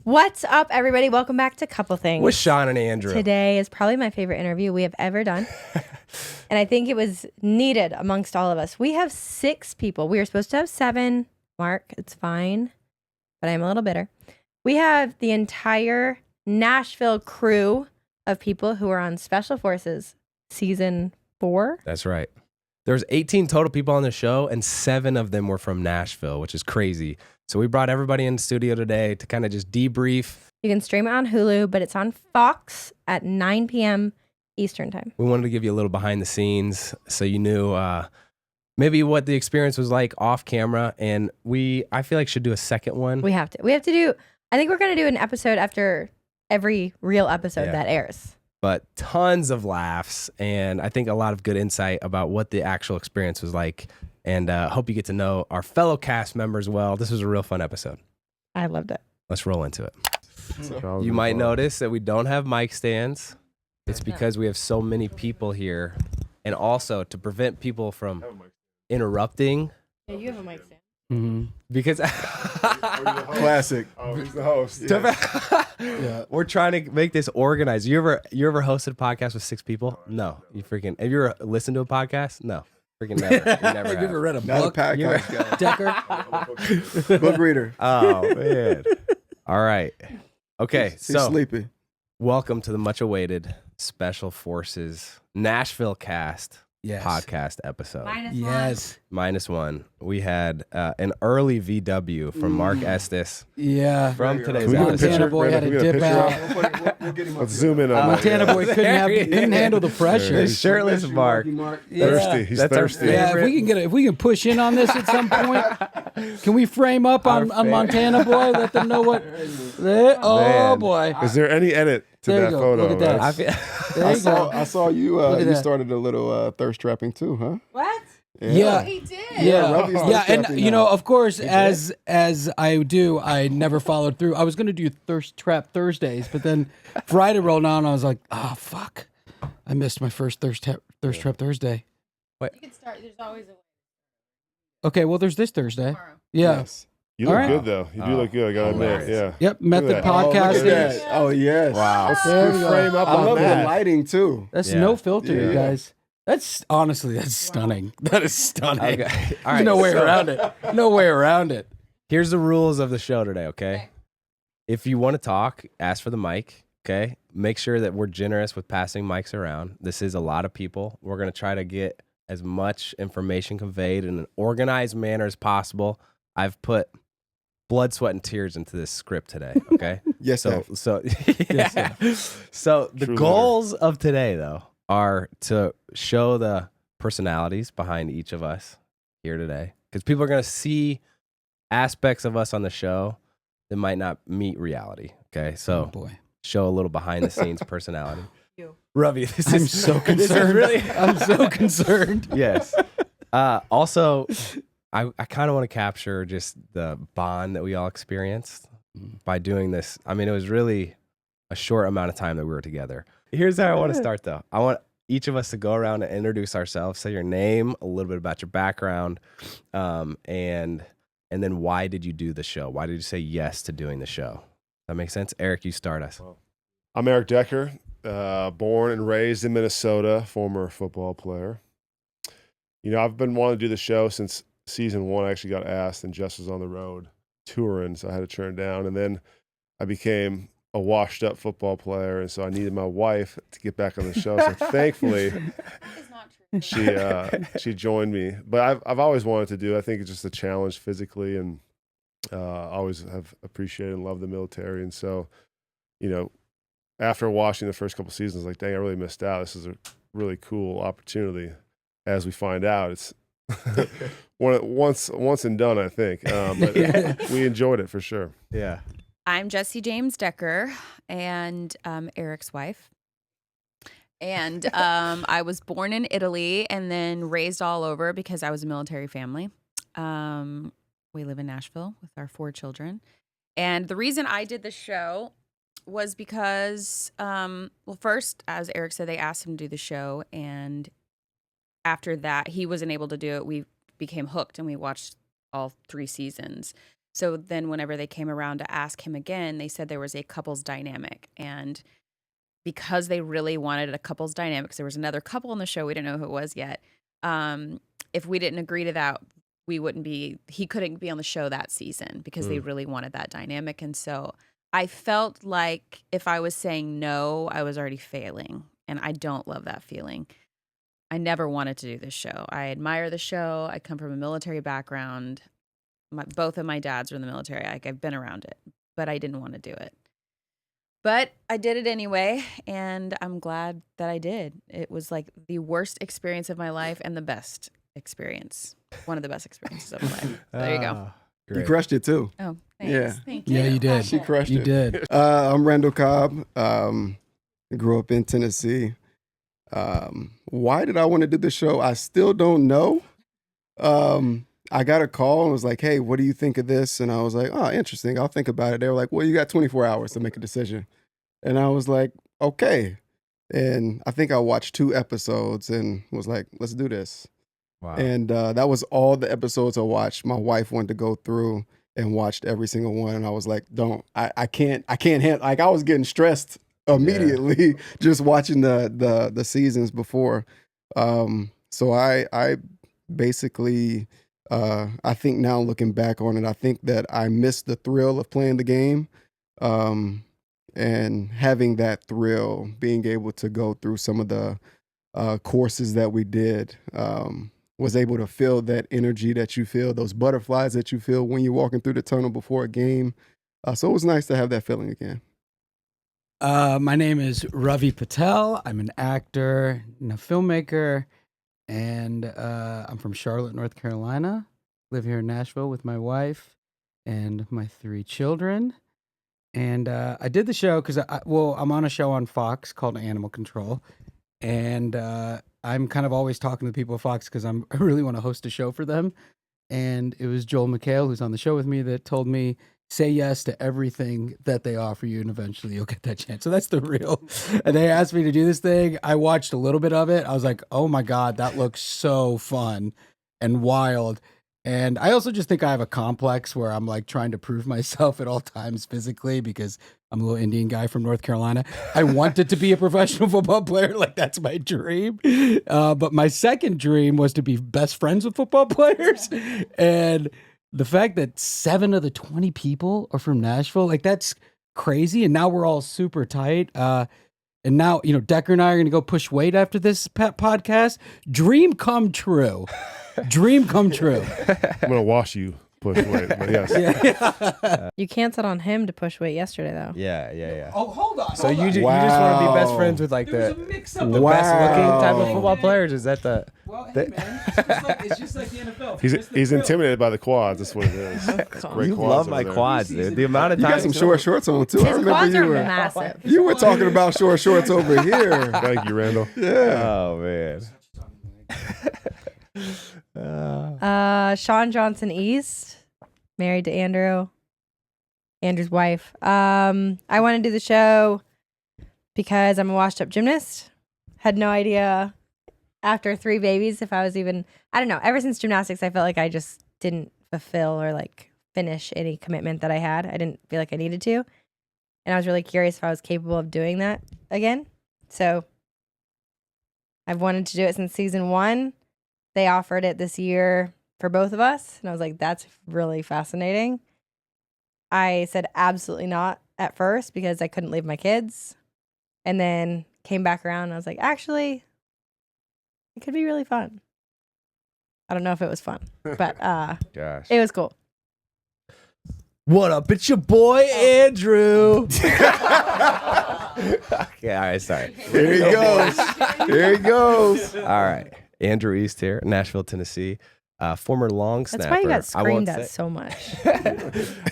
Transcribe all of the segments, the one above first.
What's up, everybody? Welcome back to Couple Things. With Shawn and Andrew. Today is probably my favorite interview we have ever done. And I think it was needed amongst all of us. We have 6 people. We were supposed to have 7. Mark, it's fine. But I'm a little bitter. We have the entire Nashville crew of people who are on Special Forces season 4. That's right. There's 18 total people on the show, and 7 of them were from Nashville, which is crazy. So we brought everybody in the studio today to kind of just debrief. You can stream it on Hulu, but it's on Fox at 9 p.m. Eastern time. We wanted to give you a little behind the scenes so you knew maybe what the experience was like off camera. And I feel like should do a second one. We have to do, I think we're going to do an episode after every real episode that airs. But tons of laughs, and I think a lot of good insight about what the actual experience was like. And hope you get to know our fellow cast members well. This was a real fun episode. I loved it. Let's roll into it. You might notice that we don't have mic stands. It's because we have so many people here. And also to prevent people from interrupting. Yeah, you have a mic stand. Mm-hmm. Because classic. Oh, he's the host. Yeah. We're trying to make this organized. You ever hosted a podcast with 6 people? No. Have you ever listened to a podcast? No. Freaking never. You never have you ever read a Not book? a podcast Decker? book reader. Oh man. All right. Okay. He's So sleepy. welcome to the much awaited Special Forces Nashville cast podcast episode. -1. We had an early VW from Mark Estes Yeah. from today's Can we get a episode. Montana picture? boy had Can to we get a dip picture? out. Let's zoom in on Montana boy couldn't handle the pressure. This shirtless Mark. Thirsty. He's That's our thirsty. Yeah, if we can push in on this at some point, can we frame up on Montana boy? Let them know what. Oh Man. boy! Is there any edit to There you that go. photo? Look at that. I feel, There you go. I saw you. Look at You that. started a little thirst trapping too, huh? What? Yeah. He did. Ravi's Yeah, thirst and trapping you now. know, of course, as I do, I never followed through. I was going to do Thirst Trap Thursdays, but then Friday rolled on, and I was like, oh fuck, I missed my first Thirst Trap Thursday. You can start. There's always a way. Okay, well, there's this Thursday. Tomorrow. Yeah. Yes. You look All right. good though. You do look good. I gotta admit. Hilarious. Yeah. Yep. Method Look at that. podcasting. Oh yes. Wow. Let's There we go. frame up I on love that. the lighting too. That's Yeah. no filter, you Yeah. guys. That's honestly, that's stunning. That is stunning. Okay. All right. There's no way so around it. No way around it. Here's the rules of the show today, okay? If you want to talk, ask for the mic, okay? Make sure that we're generous with passing mics around. This is a lot of people. We're going to try to get as much information conveyed in an organized manner as possible. I've put blood, sweat, and tears into this script today, okay? Yes. So Yes, yeah. So the True goals of today, though, are to show the personalities behind each of us here today, because people are going to see aspects of us on the show that might not meet reality. Okay, so Oh boy. show a little behind the scenes personality. You. Ravi, this I'm is so this is concerned. really I'm so concerned. yes. Also, I kind of want to capture just the bond that we all experienced by doing this. I mean, it was really a short amount of time that we were together. Here's how I want to start, though. I want each of us to go around and introduce ourselves, say your name, a little bit about your background, and then why did you do the show? Why did you say yes to doing the show? That makes sense? Eric, you start us. I'm Eric Decker, born and raised in Minnesota, former football player. You know, I've been wanting to do the show since season 1. I actually got asked, and Jess was on the road touring, so I had to turn it down. And then I became a washed-up football player, and so I needed my wife to get back on the show. So thankfully, It's not true. she joined me. But I've always wanted to do. I think it's just a challenge physically, and always have appreciated and loved the military. And so, you know, after watching the first couple seasons, like, dang, I really missed out. This is a really cool opportunity. As we find out, it's once and done, I think. But we enjoyed it for sure. Yeah. I'm Jessie James Decker, and Eric's wife. And I was born in Italy and then raised all over because I was a military family. We live in Nashville with our 4 children. And the reason I did the show was because, well, first, as Eric said, they asked him to do the show. And after that, he wasn't able to do it. We became hooked and we watched all 3 seasons. So then whenever they came around to ask him again, they said there was a couples dynamic. And because they really wanted a couples dynamic, because there was another couple on the show, we didn't know who it was yet. If we didn't agree to that, he couldn't be on the show that season because they really wanted that dynamic. And so I felt like if I was saying no, I was already failing. And I don't love that feeling. I never wanted to do this show. I admire the show. I come from a military background. Both of my dads were in the military. I've been around it, but I didn't want to do it. But I did it anyway, and I'm glad that I did. It was like the worst experience of my life and the best experience. One of the best experiences of my life. So there you go. You crushed it too. Oh, thanks. Yeah. Thank you. Yeah, you did. She crushed You it. did. I'm Randall Cobb. Grew up in Tennessee. Why did I want to do the show? I still don't know. I got a call and was like, hey, what do you think of this? And I was like, oh, interesting. I'll think about it. They were like, well, you got 24 hours to make a decision. And I was like, okay. And I think I watched 2 episodes and was like, let's do this. Wow. And that was all the episodes I watched. My wife wanted to go through and watched every single one. And I was like, I can't handle, like I was getting stressed immediately just watching the seasons before. So I basically, I think now looking back on it, I think that I missed the thrill of playing the game. And having that thrill, being able to go through some of the courses that we did, was able to feel that energy that you feel, those butterflies that you feel when you're walking through the tunnel before a game. So it was nice to have that feeling again. My name is Ravi Patel. I'm an actor and a filmmaker, and I'm from Charlotte, North Carolina. Live here in Nashville with my wife and my 3 children. And I did the show because, I'm on a show on Fox called Animal Control. And I'm kind of always talking to the people at Fox because I really want to host a show for them. And it was Joel McHale, who's on the show with me, that told me, say yes to everything that they offer you, and eventually you'll get that chance. So that's the real. And they asked me to do this thing. I watched a little bit of it. I was like, oh my God, that looks so fun and wild. And I also just think I have a complex where I'm like trying to prove myself at all times physically because I'm a little Indian guy from North Carolina. I wanted to be a professional football player. Like that's my dream. But my second dream was to be best friends with football players. And the fact that 7 of the 20 people are from Nashville, like that's crazy. And now we're all super tight. And now, Decker and I are going to go push weight after this podcast. Dream come true. Dream come true. I'm gonna wash you, push weight. But yes, You canceled on him to push weight yesterday, though. Yeah. Oh, hold on. So you just want to be best friends with like the best looking type of football players? Is that the? Well, hey, man, it's just like the NFL. he's intimidated by the quads. That's what it is. Great You quads love over my there. quads, dude. The amount of You time got some short shorts on too. I His remember quads are you were. massive. You were talking about short shorts over here. Thank you, Randall. Yeah. Oh man. Shawn Johnson East, married to Andrew's wife. I want to do the show because I'm a washed up gymnast. Had no idea after 3 babies if I was even, I don't know. Ever since gymnastics, I felt like I just didn't fulfill or like finish any commitment that I had. I didn't feel like I needed to. And I was really curious if I was capable of doing that again. So I've wanted to do it since season 1. They offered it this year for both of us. And I was like, that's really fascinating. I said absolutely not at first because I couldn't leave my kids. And then came back around and I was like, actually, it could be really fun. I don't know if it was fun, but Gosh. it was cool. What up? It's your boy Andrew. Okay, all right, sorry. Here he goes. Here he goes. All right. Andrew East here, Nashville, Tennessee. Former long snapper. That's why you got I won't screamed at say- so much.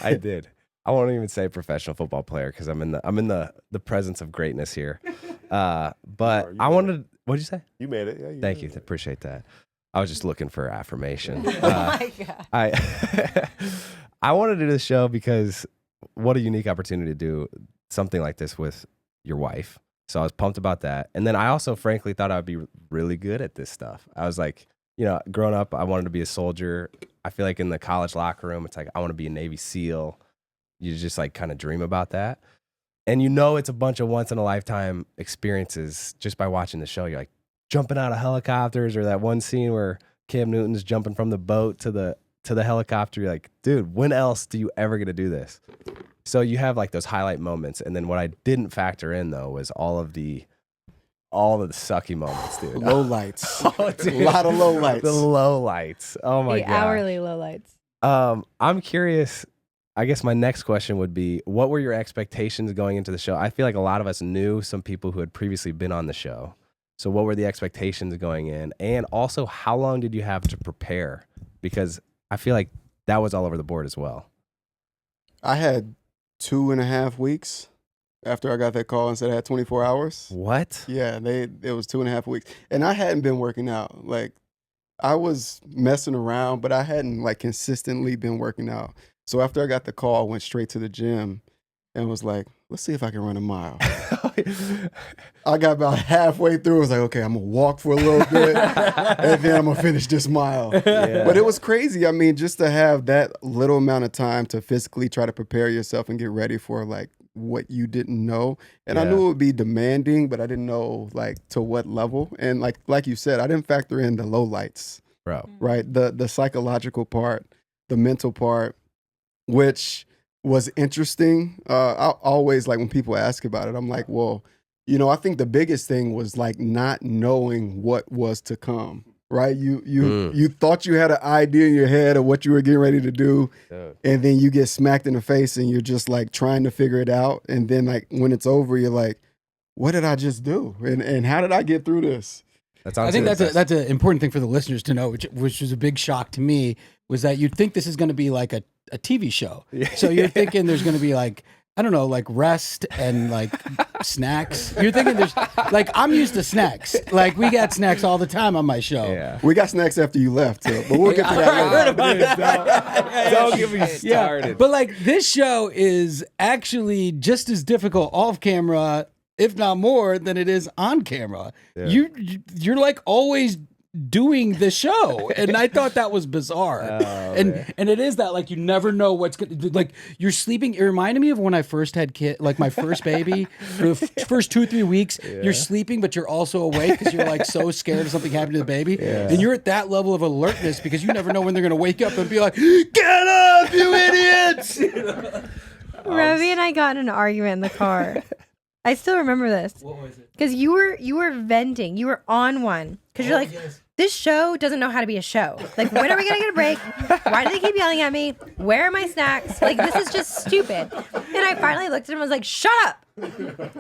I did. I won't even say professional football player because I'm in the presence of greatness here. But I wanted. What'd you say? You made it. Yeah, Thank made you. it. Appreciate that. I was just looking for affirmation. Oh my God. I wanted to do this show because what a unique opportunity to do something like this with your wife. So I was pumped about that. And then I also frankly thought I would be really good at this stuff. I was like, growing up, I wanted to be a soldier. I feel like in the college locker room, it's like, I want to be a Navy SEAL. You just like kind of dream about that. And you know it's a bunch of once in a lifetime experiences just by watching the show. You're like jumping out of helicopters, or that one scene where Cam Newton's jumping from the boat to the helicopter. You're like, dude, when else do you ever get to do this? So you have like those highlight moments. And then what I didn't factor in though was all of the sucky moments, dude. Low lights. Oh, dude. A lot of low lights. The low lights. Oh my The god. hourly lowlights. I'm curious. I guess my next question would be, what were your expectations going into the show? I feel like a lot of us knew some people who had previously been on the show. So what were the expectations going in? And also, how long did you have to prepare? Because I feel like that was all over the board as well. I had 2.5 weeks after I got that call and said I had 24 hours. What? Yeah, it was 2.5 weeks. And I hadn't been working out. Like, I was messing around, but I hadn't like consistently been working out. So after I got the call, I went straight to the gym and was like, let's see if I can run a mile. I got about halfway through. I was like, okay, I'm going to walk for a little bit and then I'm going to finish this mile. Yeah. But it was crazy. I mean, just to have that little amount of time to physically try to prepare yourself and get ready for like what you didn't know. And I Yeah. knew it would be demanding, but I didn't know like to what level. And like you said, I didn't factor in the low lights, Bro. right? The psychological part, the mental part, which was interesting. I always, like when people ask about it, I'm like, well, you know, I think the biggest thing was like not knowing what was to come, right? You thought you had an idea in your head of what you were getting ready to do, Dude. and then you get smacked in the face and you're just like trying to figure it out. And then like when it's over, you're like, what did I just do? And how did I get through this? That's I think honestly that's an important thing for the listeners to know, which was a big shock to me, was that you'd think this is going to be like a TV show. Yeah. So you're thinking there's going to be like, I don't know, like rest and like snacks. You're thinking there's like, I'm used to snacks. Like we got snacks all the time on my show. Yeah. We got snacks after you left, too, but we'll get to that I heard later. about that. Don't get me Yeah, started. but like this show is actually just as difficult off camera, if not more, than it is on camera. Yeah. You're like always doing the show, and I thought that was bizarre. man. And it is that like you never know what's gonna like. You're sleeping. It reminded me of when I first had like my first baby. For the first 2-3 weeks, you're sleeping, but you're also awake because you're like so scared of something happening to the baby, and you're at that level of alertness because you never know when they're gonna wake up and be like, "Get up, you idiots!" Ravi and I got in an argument in the car. I still remember this. What was it? Because you were venting. You were on one. Because you're like, this show doesn't know how to be a show. Like, when are we going to get a break? Why do they keep yelling at me? Where are my snacks? Like, this is just stupid. And I finally looked at him and was like, shut up.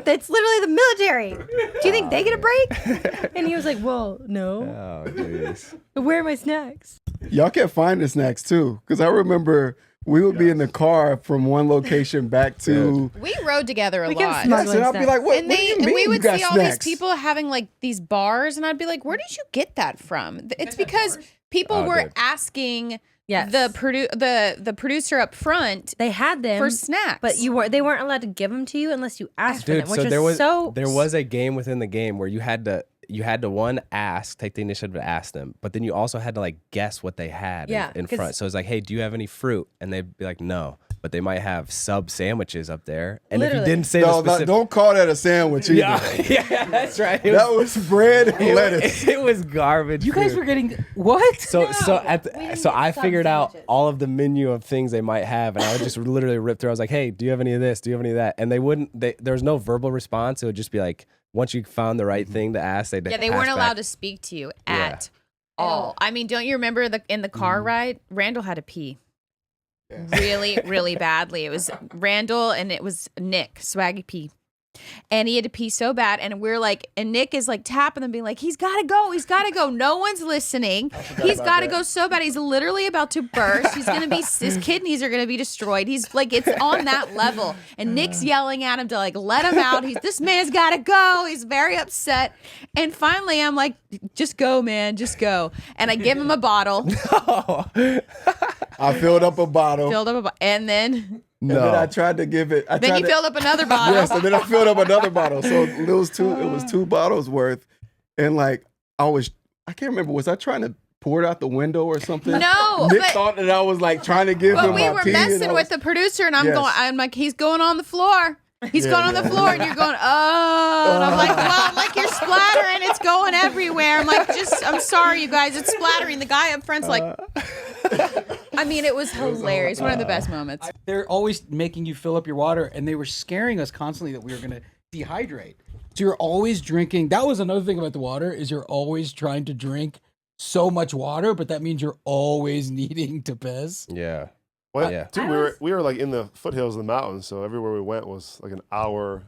That's literally the military. Do you think they get a break? And he was like, well, no. Oh, jeez. But where are my snacks? Y'all kept finding snacks too, because I remember we would be in the car from one location back to. We rode together a We kept lot. smuggling Yes, and I'd be snacks. like, what? And what do you and mean we you would got see all snacks? these people having like these bars, and I'd be like, "Where did you get that from?" It's because people Oh, were dude. asking Yes. the producer up front They had them for snacks, but they weren't allowed to give them to you unless you asked for Dude, them, which so was there was a game within the game where you had to one take the initiative to ask them, but then you also had to like guess what they had in 'cause- front. So it's like, hey, do you have any fruit? And they'd be like, no, but they might have sub sandwiches up there. And if Literally. you didn't say No, the specific, don't call that a sandwich either. yeah, that's right. That was bread and lettuce. It was garbage. You guys food. were getting what? So didn't so get I sub figured out sandwiches. all of the menu of things they might have, and I would just literally rip through. I was like, "Hey, do you have any of this? Do you have any of that?" And they wouldn't. There was no verbal response. It would just be like, once you found the right thing to ask, they'd yeah, they pass weren't back. allowed to speak to you Yeah. at all. I mean, don't you remember in the car ride? Randall had to pee. Really, really badly. It was Randall and it was Nick, Swaggy P. And he had to pee so bad. And we're like, and Nick is like tapping them, being like, he's got to go. He's got to go. No one's listening. He's got to go so bad. He's literally about to burst. He's going to be, his kidneys are going to be destroyed. He's like, it's on that level. And Nick's yelling at him to like, let him out. This man's got to go. He's very upset. And finally, I'm like, just go, man. Just go. And I give him a bottle. I filled up a bottle. Filled up a bottle. And then And then I tried to give it. then you filled up another bottle. Yes, and then I filled up another bottle. So it was two bottles worth. And like I can't remember, was I trying to pour it out the window or something? No, No, Nick but- thought that I was like trying to give him But we my were pee, and I messing was- with the producer, and I'm Yes. going. I'm like, he's going on the floor. He's going on the floor, and you're going, oh. And I'm like, well, I'm like, you're splattering. It's going everywhere. I'm like, I'm sorry, you guys. It's splattering. The guy up front's like, I mean, it was hilarious. One of the best moments. They're always making you fill up your water, and they were scaring us constantly that we were going to dehydrate. So you're always drinking. That was another thing about the water is you're always trying to drink so much water, but that means you're always needing to piss. Yeah. Well, Yeah. dude, we were like in the foothills of the mountains, so everywhere we went was like an hour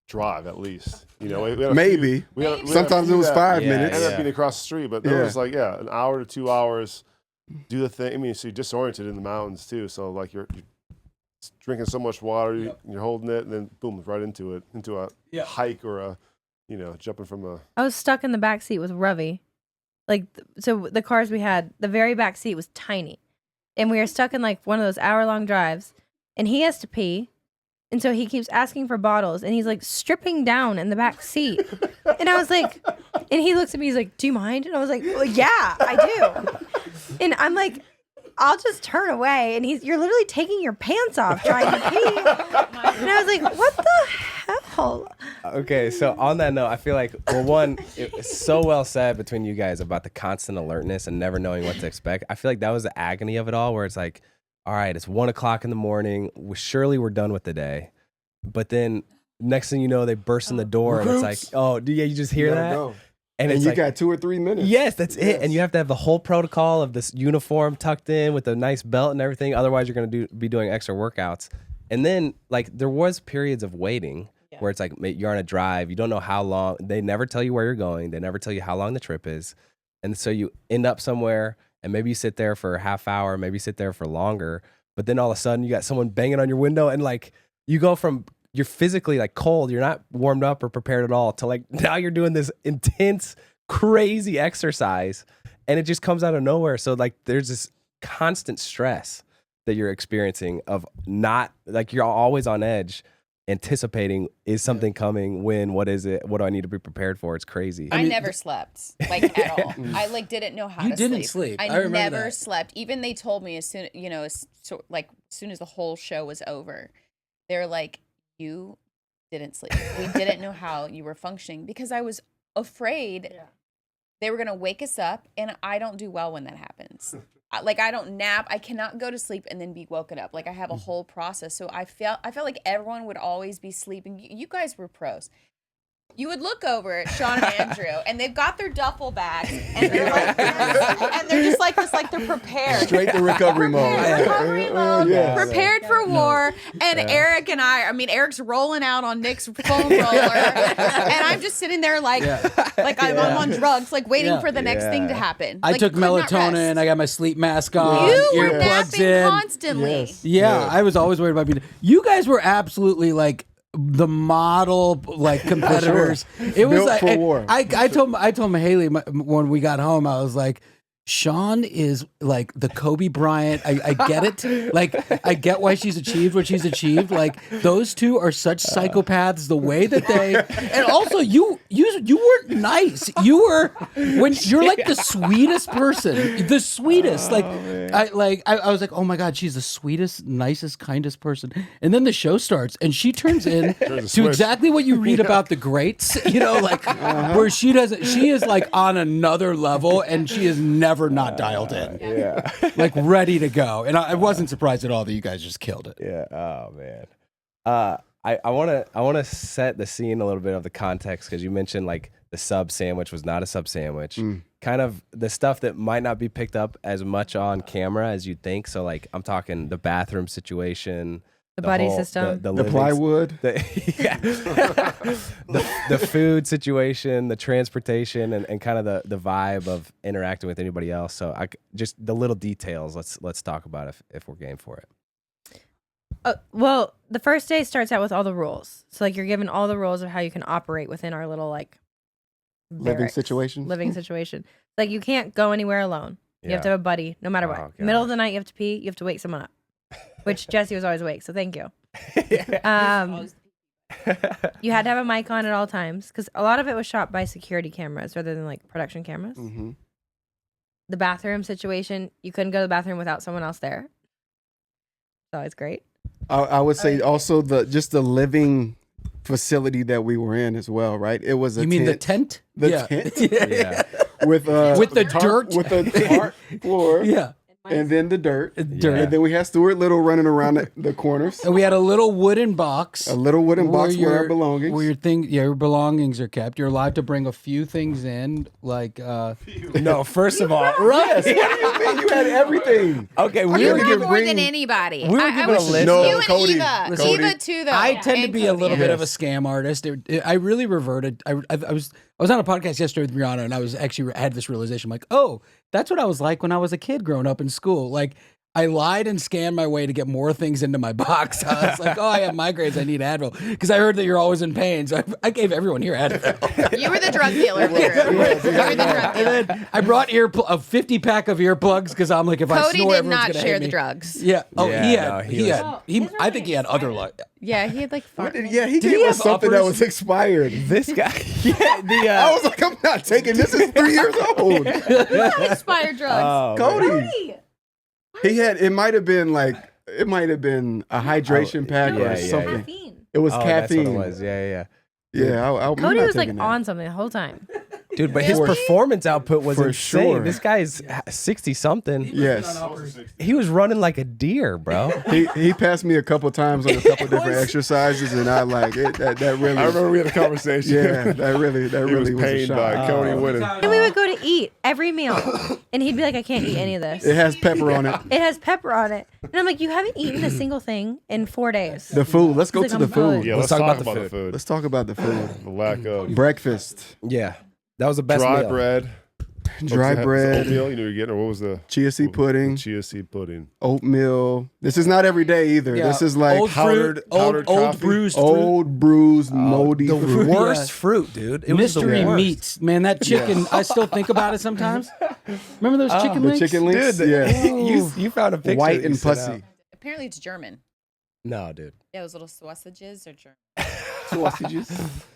drive at least. You know, we had a Maybe. few- we had a Sometimes few it was that 5 Yeah, minutes. ended up being across the street, but there Yeah. was like an hour to 2 hours. Do the thing. I mean, so you're disoriented in the mountains too. So like you're drinking so much water, you're holding it, and then boom, right into a hike or a, jumping from a. I was stuck in the back seat with Ravi. Like, so the cars we had, the very back seat was tiny. And we were stuck in like one of those hour-long drives. And he has to pee. And so he keeps asking for bottles. And he's like stripping down in the back seat. And I was like, and he looks at me, he's like, do you mind? And I was like, well, yeah, I do. And I'm like, I'll just turn away. And you're literally taking your pants off trying to pee. And I was like, what the hell? Okay, so on that note, I feel like, well, one, it's so well said between you guys about the constant alertness and never knowing what to expect. I feel like that was the agony of it all, where it's like, all right, it's 1 o'clock in the morning. Surely we're done with the day. But then next thing you know, they burst in the door and it's like, oh, yeah, you just hear that? Go. And And it's you like, got 2 or 3 minutes. yes, that's it. Yes. And you have to have the whole protocol of this uniform tucked in with a nice belt and everything. Otherwise, you're going to be doing extra workouts. And then, like, there was periods of waiting where it's like you're on a drive. You don't know how long. They never tell you where you're going. They never tell you how long the trip is. And so you end up somewhere and maybe you sit there for a half hour, maybe you sit there for longer. But then all of a sudden you got someone banging on your window and like you go from you're physically like cold, you're not warmed up or prepared at all, to like now you're doing this intense, crazy exercise and it just comes out of nowhere. So like there's this constant stress that you're experiencing of not like you're always on edge, anticipating is something coming, when, what is it, what do I need to be prepared for? It's crazy. I never slept like at all. I like didn't know how You to didn't sleep. sleep. I I remember never that. slept. Even they told me as soon as soon as the whole show was over, they're like, you didn't sleep. We didn't know how you were functioning because I was afraid they were gonna wake us up, and I don't do well when that happens. Like I don't nap. I cannot go to sleep and then be woken up. Like I have a whole process. So I felt like everyone would always be sleeping. You guys were pros. You would look over at Shawn and Andrew, and they've got their duffel bags, and they're like this, and they're just like this, like they're prepared. Straight to recovery mode. Recovery mode, Yeah. prepared for war. And Eric and I mean, Eric's rolling out on Nick's foam roller, and I'm just sitting there like I'm on drugs, like waiting for the next thing to happen. I Like, took could not melatonin. rest. I got my sleep mask on. You were earplugs napping in. constantly. Yes. Yeah, I was always worried about being. You guys were absolutely like the model like competitors. It was Built like for war. I told Haley when we got home, I was like, Shawn is like the Kobe Bryant. I get it. Like I get why she's achieved what she's achieved. Like those two are such psychopaths. The way that they and also you weren't nice. You were you're like the sweetest person. The sweetest. I was like, oh my God, she's the sweetest, nicest, kindest person. And then the show starts and she turns in to switch. exactly what you read about the greats, where she is like on another level and she is never not dialed in. Yeah. Like ready to go. And I wasn't surprised at all that you guys just killed it. Yeah. Oh man. I want to set the scene a little bit of the context, because you mentioned like the sub sandwich was not a sub sandwich. Kind of the stuff that might not be picked up as much on camera as you'd think. So like I'm talking the bathroom situation, The buddy system. The living- plywood. the food situation, the transportation, and kind of the vibe of interacting with anybody else. So just the little details. Let's talk about if we're game for it. Well, the first day starts out with all the rules. So like you're given all the rules of how you can operate within our little like Living barracks, situation. Living situation. Like you can't go anywhere alone. You have to have a buddy, no matter what. Oh, Middle of gosh. the night, you have to pee. You have to wake someone up. Which Jessie was always awake, so thank you. You had to have a mic on at all times because a lot of it was shot by security cameras rather than like production cameras. Mm-hmm. the bathroom situation, you couldn't go to the bathroom without someone else there. It's always great. I would say also the living facility that we were in as well, right? It was a You mean the tent? The tent? Yeah. With the tarp, dirt? with the tarp floor. Yeah. And then the dirt. Dirt. And then we had Stuart Little running around the corners. And we had a little wooden box. A little wooden box where our belongings. Where your belongings are kept. You're allowed to bring a few things in, like No, first of all, Yes. What do you mean? You had everything. okay, we You were had giving more than anybody. we were I giving a was list. No, you and Cody. Eva. Listen, Eva too, though. I tend to And be a little Cody. bit of a scam artist. I really reverted. I was on a podcast yesterday with Brianna, and I was actually had this realization. I'm like, oh, that's what I was like when I was a kid growing up in school. Like, I lied and scanned my way to get more things into my box. I was like, oh, I have migraines. I need Advil. Because I heard that you're always in pain. So I gave everyone here Advil. You were the drug dealer. Drew. You were the drug dealer. And then I brought a 50-pack of earplugs because I'm like, if I Cody snore, did everyone's not gonna share hate the me. drugs. Yeah. Oh, Yeah, he had. I think he had other luck. Yeah, he had like fun. Yeah, he Did gave he us have something that uppers? was expired. This guy. Yeah, the I was like, I'm not taking this. Is 3 years old. Expired drugs. oh, Cody. He had. It might have been a hydration pack yeah, or yeah, something. Caffeine. It was oh, that's caffeine. what it was. Yeah. Yeah, I'm Cody not was like taking that. on something the whole time. Dude, but his Really? performance output was For insane. sure. This guy's 60 something. Yes, He was running like a deer, bro. he passed me a couple times on a couple different exercises, and I like it. That really. I remember we had a conversation. Yeah, that really He was was a pained shock. by Cody winning. And we would go to eat every meal. And he'd be like, I can't eat any of this. It has pepper on it. It has pepper on it. And I'm like, you haven't eaten a single thing in 4 days. The food. Let's go He's to like, the I'm good. food. Yeah, Let's let's talk talk about the about the food. Let's talk about the food. The lack of Breakfast, Yeah. That was the best dry meal. bread. dry bread, Oatmeal, you know you're getting, or what was the chia seed pudding, chia seed pudding. oatmeal. This is not every day either. Yeah. This is like old powdered- fruit, powdered old coffee? bruised fruit. old bruised moldy The fruit. worst fruit, dude. It was Mystery the worst. meats, man. That chicken, I still think about it sometimes. Remember those chicken The links? chicken links, Dude, yeah, you found a picture. white that you and sent pussy. out. Apparently it's German. No, dude. Yeah, those little sausages are German. Sausages.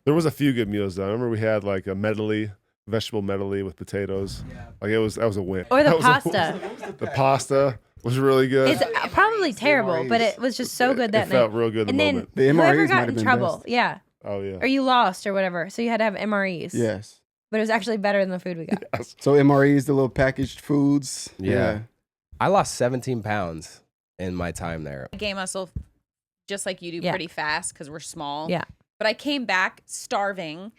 There was a few good meals though. I remember we had like a medley, vegetable medley with potatoes. Like that was a win. Or the That was a- pasta. the pasta was really good. It's probably terrible, but it was just so good that it night. felt real good in And the then moment. The whoever MREs might got have in been trouble, best. yeah, Oh yeah. or you lost or whatever, so you had to have MREs. Yes. But it was actually better than the food we got. So MREs, the little packaged foods. Yeah. I lost 17 pounds in my time there. I gained muscle just like you do Yeah. pretty fast because we're small. Yeah. But I came back starving.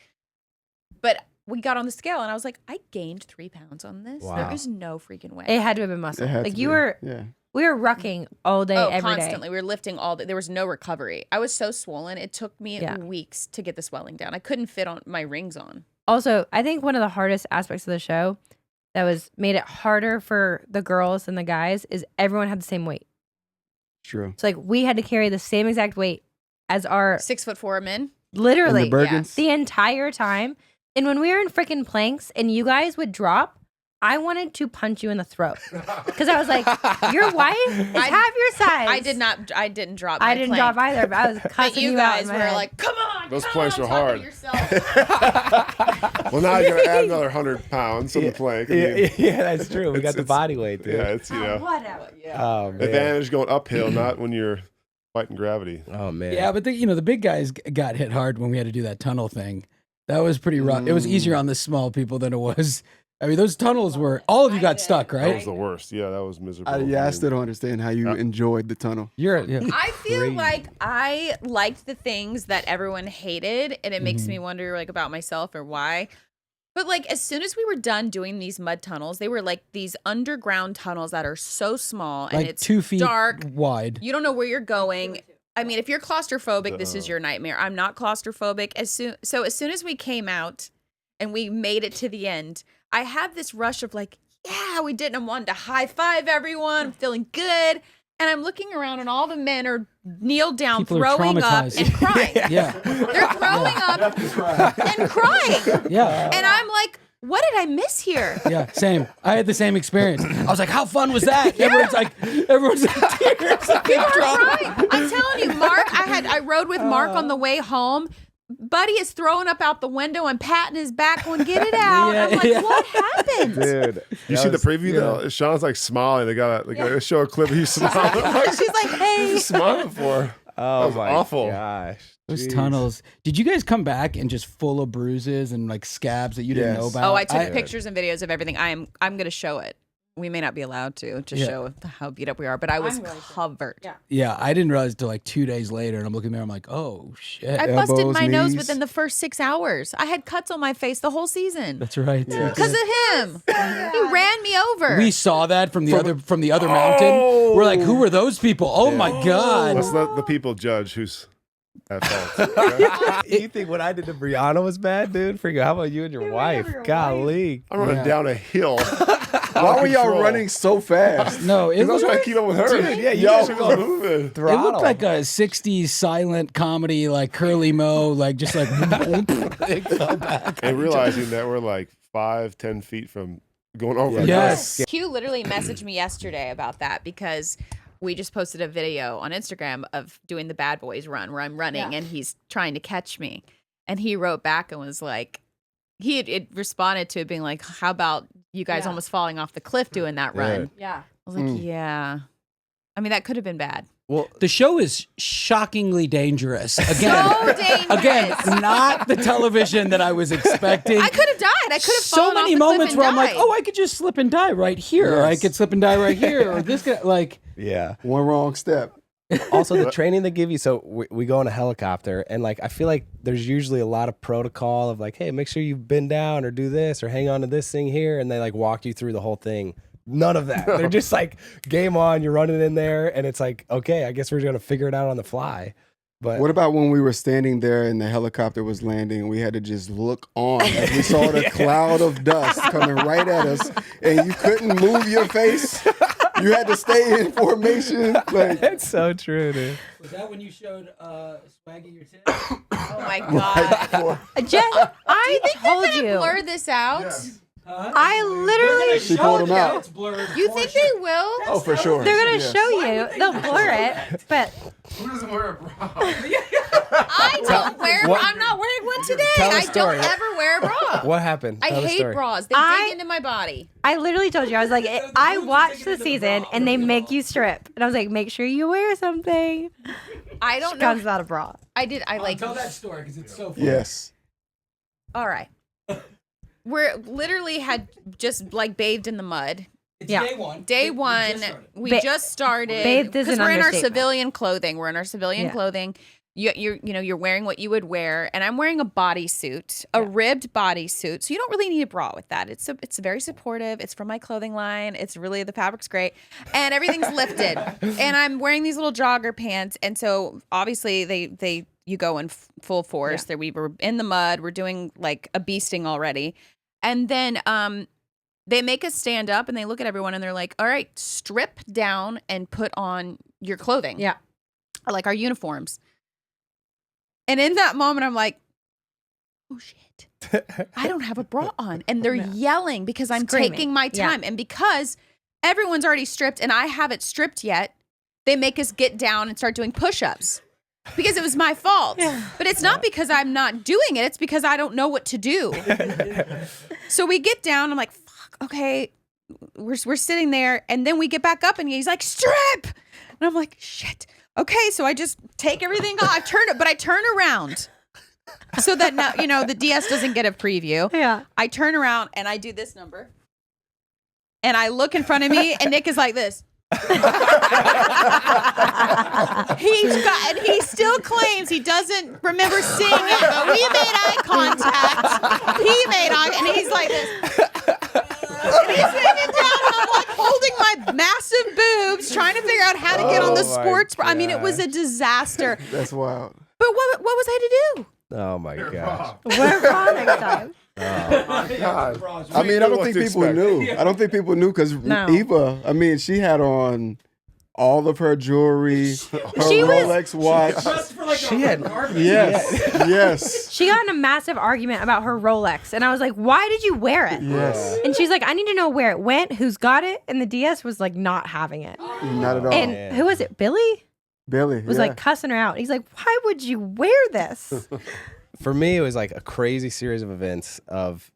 But we got on the scale and I was like, I gained 3 pounds on this. Wow. There is no freaking way. It had to have been muscle. It had Like to you be. were, Yeah. we were rucking all day, every day. Constantly. We were lifting all day. There was no recovery. I was so swollen. It took me Yeah. weeks to get the swelling down. I couldn't fit on my rings on. Also, I think one of the hardest aspects of the show that was made it harder for the girls than the guys is everyone had the same weight. True. So like we had to carry the same exact weight as our 6'4" men. literally And the Bergens? the entire time. And when we were in freaking planks and you guys would drop, I wanted to punch you in the throat because I was like, "Your wife is half your size." I didn't drop. I my didn't plank. drop either, but I was But cussing you you out guys in my were head. like, "Come on, Those come planks on, were talk to hard. yourself." Well, now you're gonna add another 100 pounds on the plank. I mean, Yeah, that's true. We got the it's- body weight, dude. yeah, it's Whatever. Oh, man. advantage going uphill, not when you're fighting gravity. Oh, man. Yeah, but the big guys got hit hard when we had to do that tunnel thing. That was pretty rough. It was easier on the small people than it was. I mean, those tunnels were. All of you got stuck, That right? was the worst. Yeah, that was miserable. I still don't understand how you enjoyed the tunnel. I feel like I liked the things that everyone hated, and it makes Mm-hmm. me wonder like about myself or why. But like as soon as we were done doing these mud tunnels, they were like these underground tunnels that are so small and Like it's 2 feet dark. wide. You don't know where you're going. I mean, if you're claustrophobic, this is your nightmare. I'm not claustrophobic. As soon as we came out and we made it to the end, I have this rush of like, yeah, we did it. I'm wanting to high five everyone. I'm feeling good. And I'm looking around and all the men are kneeled down, People are throwing up traumatized. and crying. Yeah, They're throwing up and crying. yeah. And I'm like, what did I miss here? Yeah, same. I had the same experience. I was like, "How fun was that?" Everyone's like tears. Like, People are crying. I'm telling you, Mark. I rode with Mark on the way home. Buddy is throwing up out the window and patting his back going, get it out. I'm like, what happened? Dude, you see the preview though? Sean's like smiling. They got to show a clip of you smiling. She's like, hey. He's smiling for her. Oh That was my awful. gosh. Those Jeez. tunnels. Did you guys come back and just full of bruises and like scabs that you didn't know Yes. about? Oh, I took pictures and videos of everything. I'm going to show it. We may not be allowed to show how beat up we are, but I was covered. Yeah. Yeah, I didn't realize until like 2 days later, and I'm looking there. I'm like, oh shit. I busted Elbows, my nose knees. within the first 6 hours. I had cuts on my face the whole season That's right. because of him. He ran me over. We saw that from the other mountain. We're like, who were those people? Oh my god. Let's let the people judge who's at fault. Okay? You think what I did to Brianna was bad, dude? Freaking, how about you and your wife? Golly. I'm running down a hill. Why were y'all running so fast? No, it Because I was trying to keep up with her. Dude, yeah, you y'all guys were going moving. It looked like a 60s silent comedy, like Curly Moe, like just like it fell back. And realizing that we're like 5-10 feet from going over. Yes. Q literally messaged me yesterday about that because we just posted a video on Instagram of doing the Bad Boys run where I'm running and he's trying to catch me. And he wrote back and was like, it responded to it being like, how about you guys almost falling off the cliff doing that run? Yeah. I was like, yeah. I mean, that could have been bad. Well, The show is shockingly dangerous. Again, So dangerous. again, not the television that I was expecting. I could have died. I could have So fallen many off the moments cliff where and I'm like, died. oh, I could just slip and die right here. Or I Yes. could slip and die right here. Or this guy, like, yeah. One wrong step. Also, the training they give you. So we go in a helicopter, and like I feel like there's usually a lot of protocol of like, hey, make sure you bend down or do this or hang on to this thing here, and they like walk you through the whole thing. None of that. They're just like, game on. You're running in there, and it's like, okay, I guess we're gonna figure it out on the fly. But What about when we were standing there and the helicopter was landing and we had to just look on as we saw the cloud of dust coming right at us and you couldn't move your face? You had to stay in formation. Like, it's so true, dude. was that when you showed Swaggy your tits? Oh my God. I told you. Blur this out. I literally. she pulled them out. You think they will? Oh, for sure. They're gonna Yes. show you. They'll blur it, but Who doesn't wear a bra? I don't wear. What- I'm not wearing one today. Tell the I story. don't ever wear a bra. What happened? I Tell the hate story. bras. They dig into my body. I literally told you. I was like, I watched the season and they make you strip, and I was like, make sure you wear something. I don't Comes know. without a bra. I did. I like. Tell that story because it's so funny. Yes. All right. We're literally had just like bathed in the mud. It's Yeah. day one. Day We one, just started. we Ba- just started bathed is because an we're in our understatement. civilian clothing. We're in our civilian Yeah. clothing. You're wearing what you would wear, and I'm wearing a bodysuit, a ribbed bodysuit. So you don't really need a bra with that. It's very supportive. It's from my clothing line. It's really the fabric's great, and everything's lifted. And I'm wearing these little jogger pants, and so obviously you go in full force. That we were in the mud. We're doing like a beasting already. And then they make us stand up and they look at everyone and they're like, all right, strip down and put on your clothing. Yeah. Like our uniforms. And in that moment, I'm like, oh shit, I don't have a bra on. And they're yelling because I'm Screaming. taking my Yeah. time. And because everyone's already stripped and I haven't stripped yet, they make us get down and start doing push-ups. Because it was my fault. But it's not because I'm not doing it. It's because I don't know what to do. So we get down. I'm like, fuck, okay. We're sitting there. And then we get back up and he's like, strip. And I'm like, shit. Okay. So I just take everything off. I turn around so that now, the DS doesn't get a preview. Yeah. I turn around and I do this number. And I look in front of me and Nick is like this. He still claims he doesn't remember seeing it, but we made eye contact. He made eye, and he's like this. And he's hanging down, and I'm like holding my massive boobs, trying to figure out how to get on the Oh my sports bra. I mean, it was a disaster. That's wild. But what was I to do? Oh my gosh. Wear a bra next time. God. I mean, I don't What think to people expect. knew. I don't think people knew because No. Eva, I mean, she had on all of her jewelry, her She was- Rolex watch. Just for like She had- Yes, yes, She got in a massive argument about her Rolex, and I was like, "Why did you wear it?" yes. And she's like, "I need to know where it went, who's got it." And the DS was like, not having it. Not at all. And who was it? Billy Billy was like cussing her out. He's like, "Why would you wear this?" for me, it was like a crazy series of events of,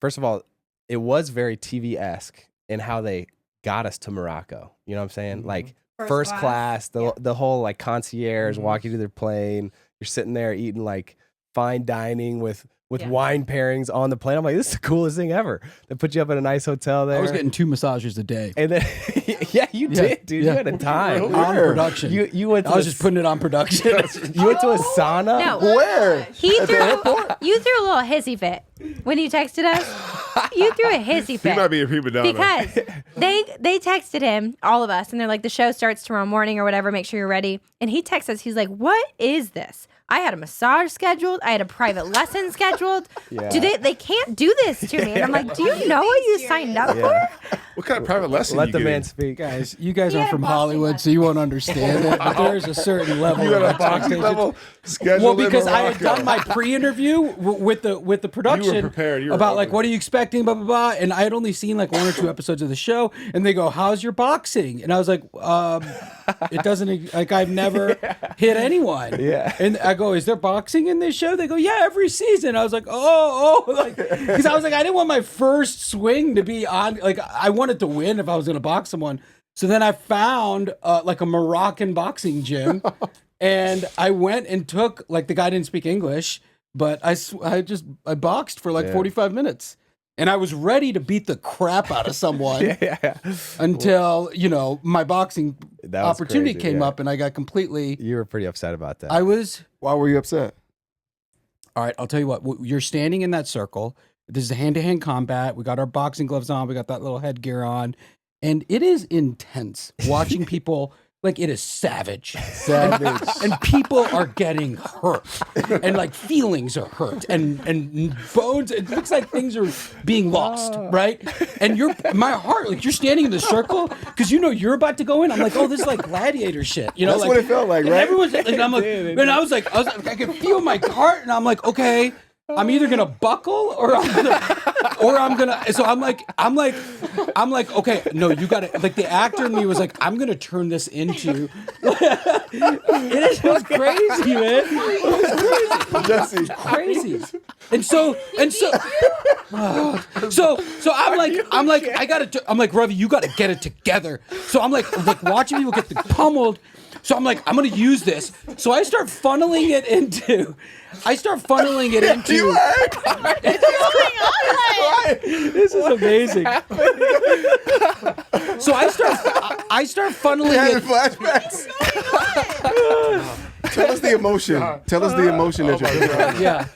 first of all, it was very TV-esque in how they got us to Morocco. You know what I'm saying? Like first class, the whole like concierge walk you to their plane. You're sitting there eating like fine dining with wine pairings on the plane. I'm like, this is the coolest thing ever. They put you up in a nice hotel there. I was getting 2 massages a day. And then, you did, dude. Yeah. You had a time. On production. You went to I was just putting it on production. you went to a sauna? No. Where? You threw a little hissy fit when you texted us. You threw a hissy He fit. might be a prima donna. Because they texted him, all of us, and they're like, the show starts tomorrow morning or whatever, make sure you're ready. And he texts us, he's like, what is this? I had a massage scheduled. I had a private lesson scheduled. Yeah. They can't do this to me. And I'm like, do you know what you signed up for? What kind of private lesson Let you the getting? man speak. Guys, you guys Yeah, aren't from boxing Hollywood, lesson. so you won't understand it. But there is a certain level You of got a boxing expectation. level scheduled Well, in because I had Morocco. done my pre-interview with the production prepared. You were about like open. what are you expecting, blah blah blah, and I had only seen like 1 or 2 episodes of the show, and they go, "How's your boxing?" And I was like, "It doesn't like I've never hit anyone." Yeah. And I go, "Is there boxing in this show?" They go, "Yeah, every season." I was like, "Oh," like because I was like, I didn't want my first swing to be on. Like I wanted to win if I was going to box someone. So then I found like a Moroccan boxing gym, and I went and took like the guy didn't speak English, but I boxed for like 45 minutes, and I was ready to beat the crap out of someone until my boxing That was opportunity crazy, came yeah. up, and I got completely. You were pretty upset about that. I was. Why were you upset? All right, I'll tell you what. You're standing in that circle. This is a hand-to-hand combat. We got our boxing gloves on. We got that little headgear on. And it is intense watching people, like it is savage. And people are getting hurt. And like feelings are hurt. And bones, it looks like things are being lost, right? And my heart, like you're standing in the circle, because you're about to go in. I'm like, oh, this is like gladiator shit. That's like, what it felt like, right? Everyone's like, and I'm like, and I was like, I could feel my heart, and I'm like, okay, I'm either gonna buckle or I'm gonna. So I'm like, okay, no, you gotta. Like the actor in me was like, I'm gonna turn this into. It was crazy, man. It was Jesse. crazy. And so I'm like, I'm like, Ravi, you gotta get it together. So I'm like watching people get pummeled. So I'm like, I'm gonna use this. So I start funneling it into. This is amazing. So I start funneling Having it. flashbacks. Tell us the emotion. Tell us the emotion that you're feeling. Yeah.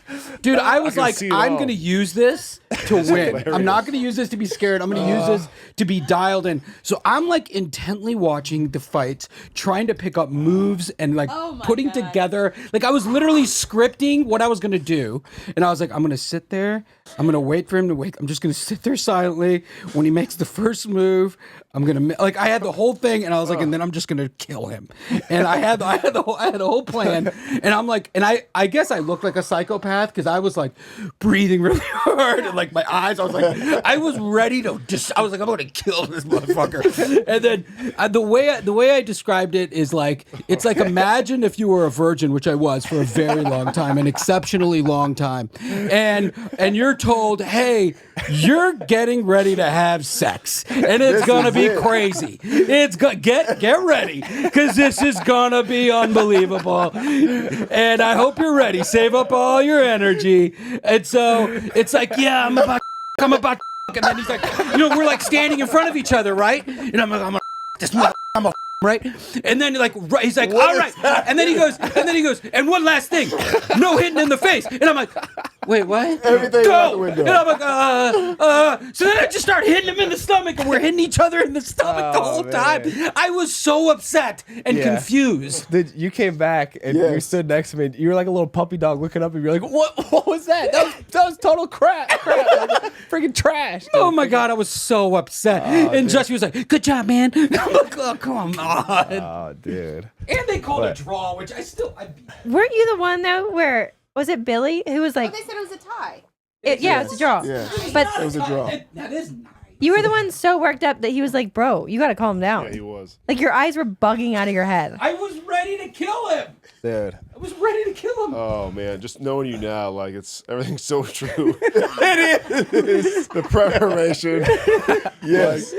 Dude, I was like, see it I'm all. going to use this to win. I'm not going to use this to be scared. I'm going to use this to be dialed in. So I'm like intently watching the fights, trying to pick up moves and like putting together. Like I was literally scripting what I was going to do. And I was like, I'm going to sit there. I'm going to wait for him to wake. I'm just going to sit there silently. When he makes the first move, I'm going to like, I had the whole thing and I was like, and then I'm just going to kill him. And I had the whole plan. And I'm like, and I guess I looked like a psychopath because I was like breathing really hard and like my eyes, I was like, I was ready to I was like, I'm going to kill this motherfucker. And then the way I described it is like, it's like, imagine if you were a virgin, which I was for a very long time, an exceptionally long time. And you're told, hey, you're getting ready to have sex and it's going to be crazy. It's get ready because this is going to be unbelievable. And I hope you're ready. Save up all your energy. And so it's like, yeah, I'm about, and then he's like, we're like standing in front of each other, right? And I'm like, this I'm a right? And then he's like, all right. And then he goes, and one last thing, no hitting in the face. And I'm like, wait, what? Everything out the window. And I'm like, so then I just start hitting him in the stomach, and we're hitting each other in the stomach the whole time. I was so upset and confused. You came back and you stood next to me. And you were like a little puppy dog looking up, and you're like, "What was that? That was total crap, like, freaking trash." Oh my god, I was so upset. And Jesse was like, "Good job, man." And I'm like, "Oh, come on." Oh, dude. And they called a draw, which I Weren't you the one though where was it Billy who was like? They said it was a tie. Yeah, it's a draw. Yeah. But It was a draw. That is nice. You were the one so worked up that he was like, bro, you got to calm down. Yeah, he was. Like your eyes were bugging out of your head. I was ready to kill him. Dude. I was ready to kill him. Oh man, just knowing you now, like everything's so true. It is the preparation. Yes.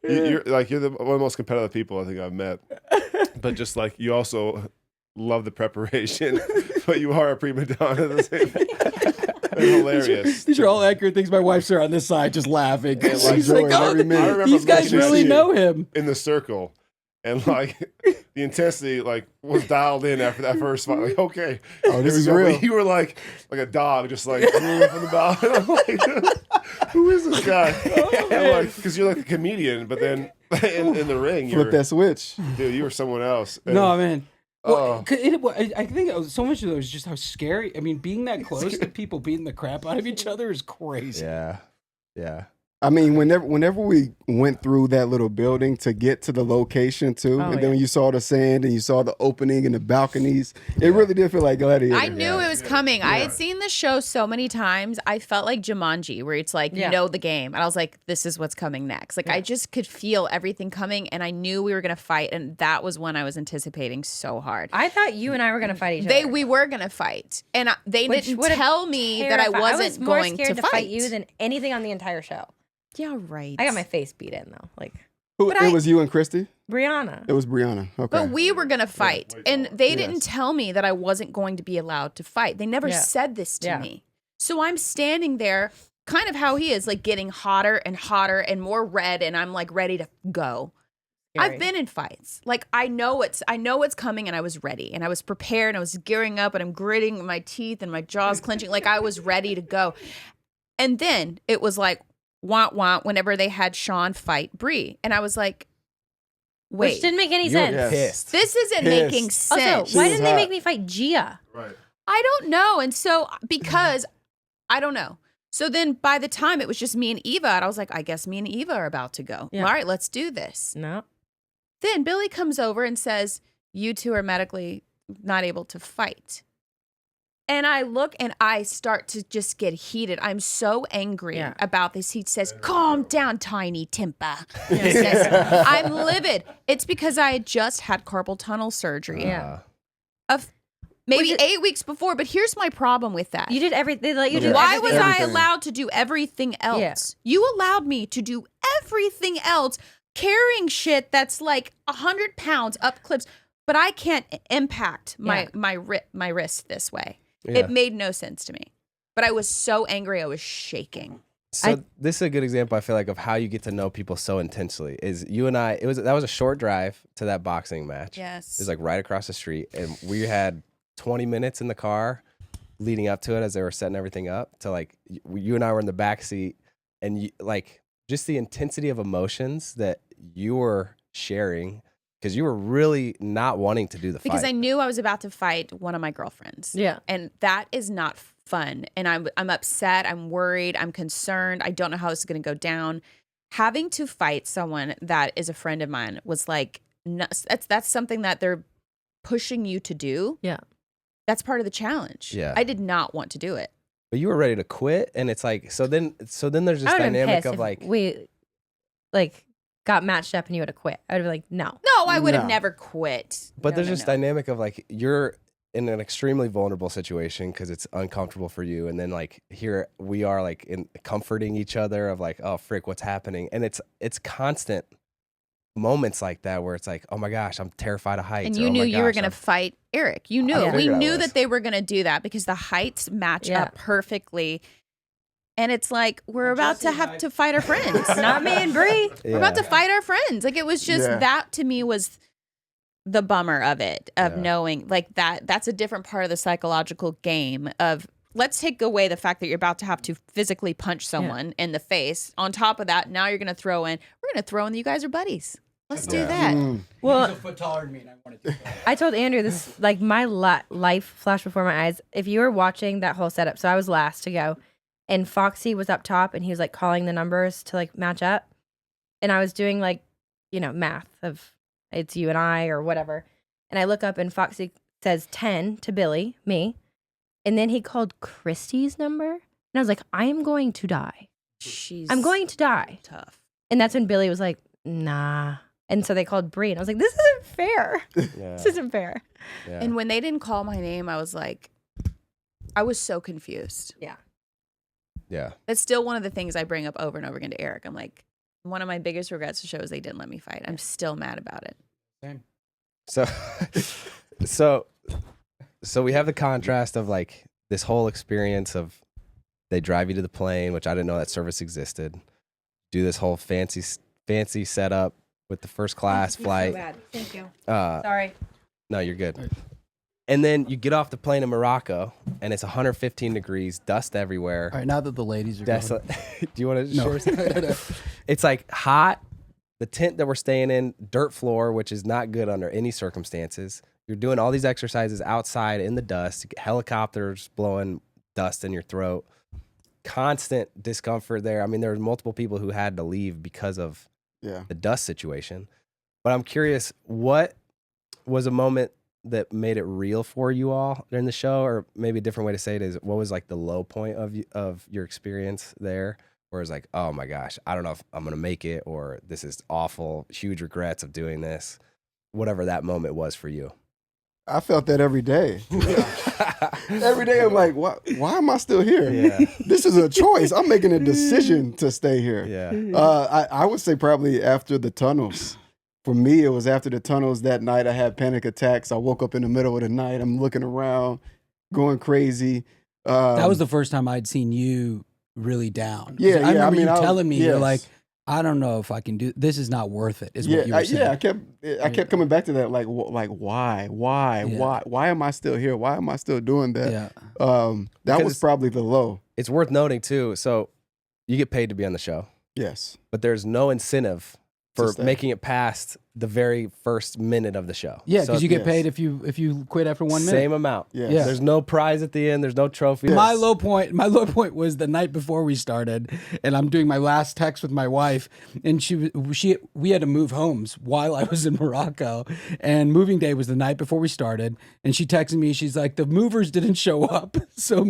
You're one of the most competitive people I think I've met. But just like you also love the preparation, but you are a prima donna at the same time. Hilarious. These are all accurate things. My wife's there on this side just laughing. And, like, She's like, enjoying every minute. I remember these guys looking at really you know him. in the circle. And like the intensity like was dialed in after that first fight. Like, okay. Oh, this is Here we go. real. You were like a dog, just like moving from the mouth. And I'm like, who is this guy? Because you're like a comedian, but then in the ring, Flip that switch. dude, you were someone else. And, No, man. Oh. I think it was, so much of it was just how scary. I mean, being that close to people beating the crap out of each other is crazy. Yeah. I mean, whenever we went through that little building to get to the location too, and then when you saw the sand and you saw the opening and the balconies, it really did feel like Gladiator. I knew it was coming. I had seen the show so many times. I felt like Jumanji, where it's like, you know the game. And I was like, this is what's coming next. Like, I just could feel everything coming, and I knew we were going to fight. And that was when I was anticipating so hard. I thought you and I were going to fight each other. We were going to fight. And they Which didn't would've tell me that I terrified- wasn't was more going scared to fight you than anything on the entire show. Yeah, right. I got my face beat in though. Like It was you and Christy? Brianna. It was Brianna. Okay. But we were going to fight. And they didn't tell me that I wasn't going to be allowed to fight. They never said this to me. So I'm standing there, kind of how he is, like getting hotter and hotter and more red. And I'm like ready to go. Scary. I've been in fights. Like I know it's coming, and I was ready, and I was prepared, and I was gearing up, and I'm gritting my teeth and my jaws clenching. Like I was ready to go. And then it was like, wah whenever they had Shawn fight Bree. And I was like, wait. Which didn't make any You were sense. pissed. This isn't making sense. Also, why was didn't they hot. make me fight Gia? Right. I don't know. And so because I don't know. So then by the time it was just me and Eva, and I was like, I guess me and Eva are about to go. Yeah. All right, let's do this. No. Then Billy comes over and says, you two are medically not able to fight. And I look and I start to just get heated. I'm so angry about this. He says, calm down, tiny Timpa. He says, I'm livid. It's because I had just had carpal tunnel surgery. Of maybe 8 weeks before. But here's my problem with that. You did everything. They let you do Why everything. was I Everything. allowed to do everything else? Yeah. You allowed me to do everything else, carrying shit that's like 100 pounds up cliffs, but I can't impact my wrist this way. Yeah. It made no sense to me. But I was so angry, I was shaking. So this is a good example, I feel like, of how you get to know people so intensely. Is you and I, that was a short drive to that boxing match. Yes. It was like right across the street, and we had 20 minutes in the car leading up to it as they were setting everything up. To like, you and I were in the back seat, and you, like just the intensity of emotions that you were sharing, because you were really not wanting to do the fight. Because I knew I was about to fight one of my girlfriends. Yeah. And that is not fun. And I'm upset. I'm worried. I'm concerned. I don't know how this is going to go down. Having to fight someone that is a friend of mine was like, that's something that they're pushing you to do. Yeah. That's part of the challenge. Yeah. I did not want to do it. But you were ready to quit, and it's like, so then there's this I would have been dynamic pissed of if like, we like got matched up and you would have quit. I would be like, no. No, I would have No. never quit. but No, there's no, this no. dynamic of like, you're in an extremely vulnerable situation because it's uncomfortable for you, and then like here we are like in comforting each other of like, oh frick, what's happening? And it's constant moments like that where it's like, oh my gosh, I'm terrified of heights. And or, you "Oh my knew you were gosh, going to I'm-" fight Eric. You knew. I We figured I knew was. that they were going to do that because the heights match Yeah. up perfectly. And it's like, we're about to have to fight our friends. Not me and Bree. We're about to fight our friends. Like, it was just, Yeah. that to me was the bummer of it, of Yeah. knowing like that's a different part of the psychological game of, let's take away the fact that you're about to have to physically punch someone in the face. On top of that, now we're going to throw in that you guys are buddies. Let's do that. Well, He's a foot taller than me, and I wanted to. I told Andrew this, like my life flashed before my eyes. If you were watching that whole setup, so I was last to go, and Foxy was up top, and he was like calling the numbers to like match up, and I was doing like, math of it's you and I or whatever, and I look up and Foxy says 10 to Billy, me, and then he called Christy's number, and I was like, I am going to die. She's I'm going to die. tough. And that's when Billy was like, nah. And so they called Bree, and I was like, this isn't fair. Yeah. This isn't fair. Yeah. And when they didn't call my name, I was like, I was so confused. Yeah. That's still one of the things I bring up over and over again to Eric. I'm like, one of my biggest regrets to show is they didn't let me fight. I'm still mad about it. Same. So, so we have the contrast of like this whole experience of they drive you to the plane, which I didn't know that service existed. Do this whole fancy setup with the first class flight. So bad. Thank you. Uh, Sorry. no, you're good. And then you get off the plane in Morocco, and it's 115 degrees, dust everywhere. All right, now that the ladies are Desolate. Do you want to No. share something? It's like hot. The tent that we're staying in, dirt floor, which is not good under any circumstances. You're doing all these exercises outside in the dust, helicopters blowing dust in your throat, constant discomfort there. I mean, there were multiple people who had to leave because of Yeah. the dust situation. But I'm curious, what was a moment that made it real for you all during the show? Or maybe a different way to say it is, what was like the low point of your experience there? Where it's like, oh my gosh, I don't know if I'm going to make it, or this is awful, huge regrets of doing this, whatever that moment was for you. I felt that every day. Every day I'm like, why am I still here? Yeah. This is a choice. I'm making a decision to stay here. Yeah. I would say probably after the tunnels. For me, it was after the tunnels that night. I had panic attacks. I woke up in the middle of the night. I'm looking around, going crazy. That was the first time I'd seen you really down. 'Cause Yeah, I remember I mean, you telling me, you're yes. like, I don't know if I can do this. Is not worth it. Is what you were saying. I kept coming back to that. Like why? Yeah. Why am I still here? Why am I still doing that? Yeah. That Because was probably the low. It's worth noting too. So you get paid to be on the show, Yes. but there's no incentive To for stay. making it past the very first minute of the show. Yeah, So because you get yes. paid if you quit after 1 minute. same amount. Yes. Yeah. There's no prize at the end. There's no trophy. Yes. My low point was the night before we started, and I'm doing my last text with my wife, and we had to move homes while I was in Morocco, and moving day was the night before we started, and she texted me, she's like, the movers didn't show up, so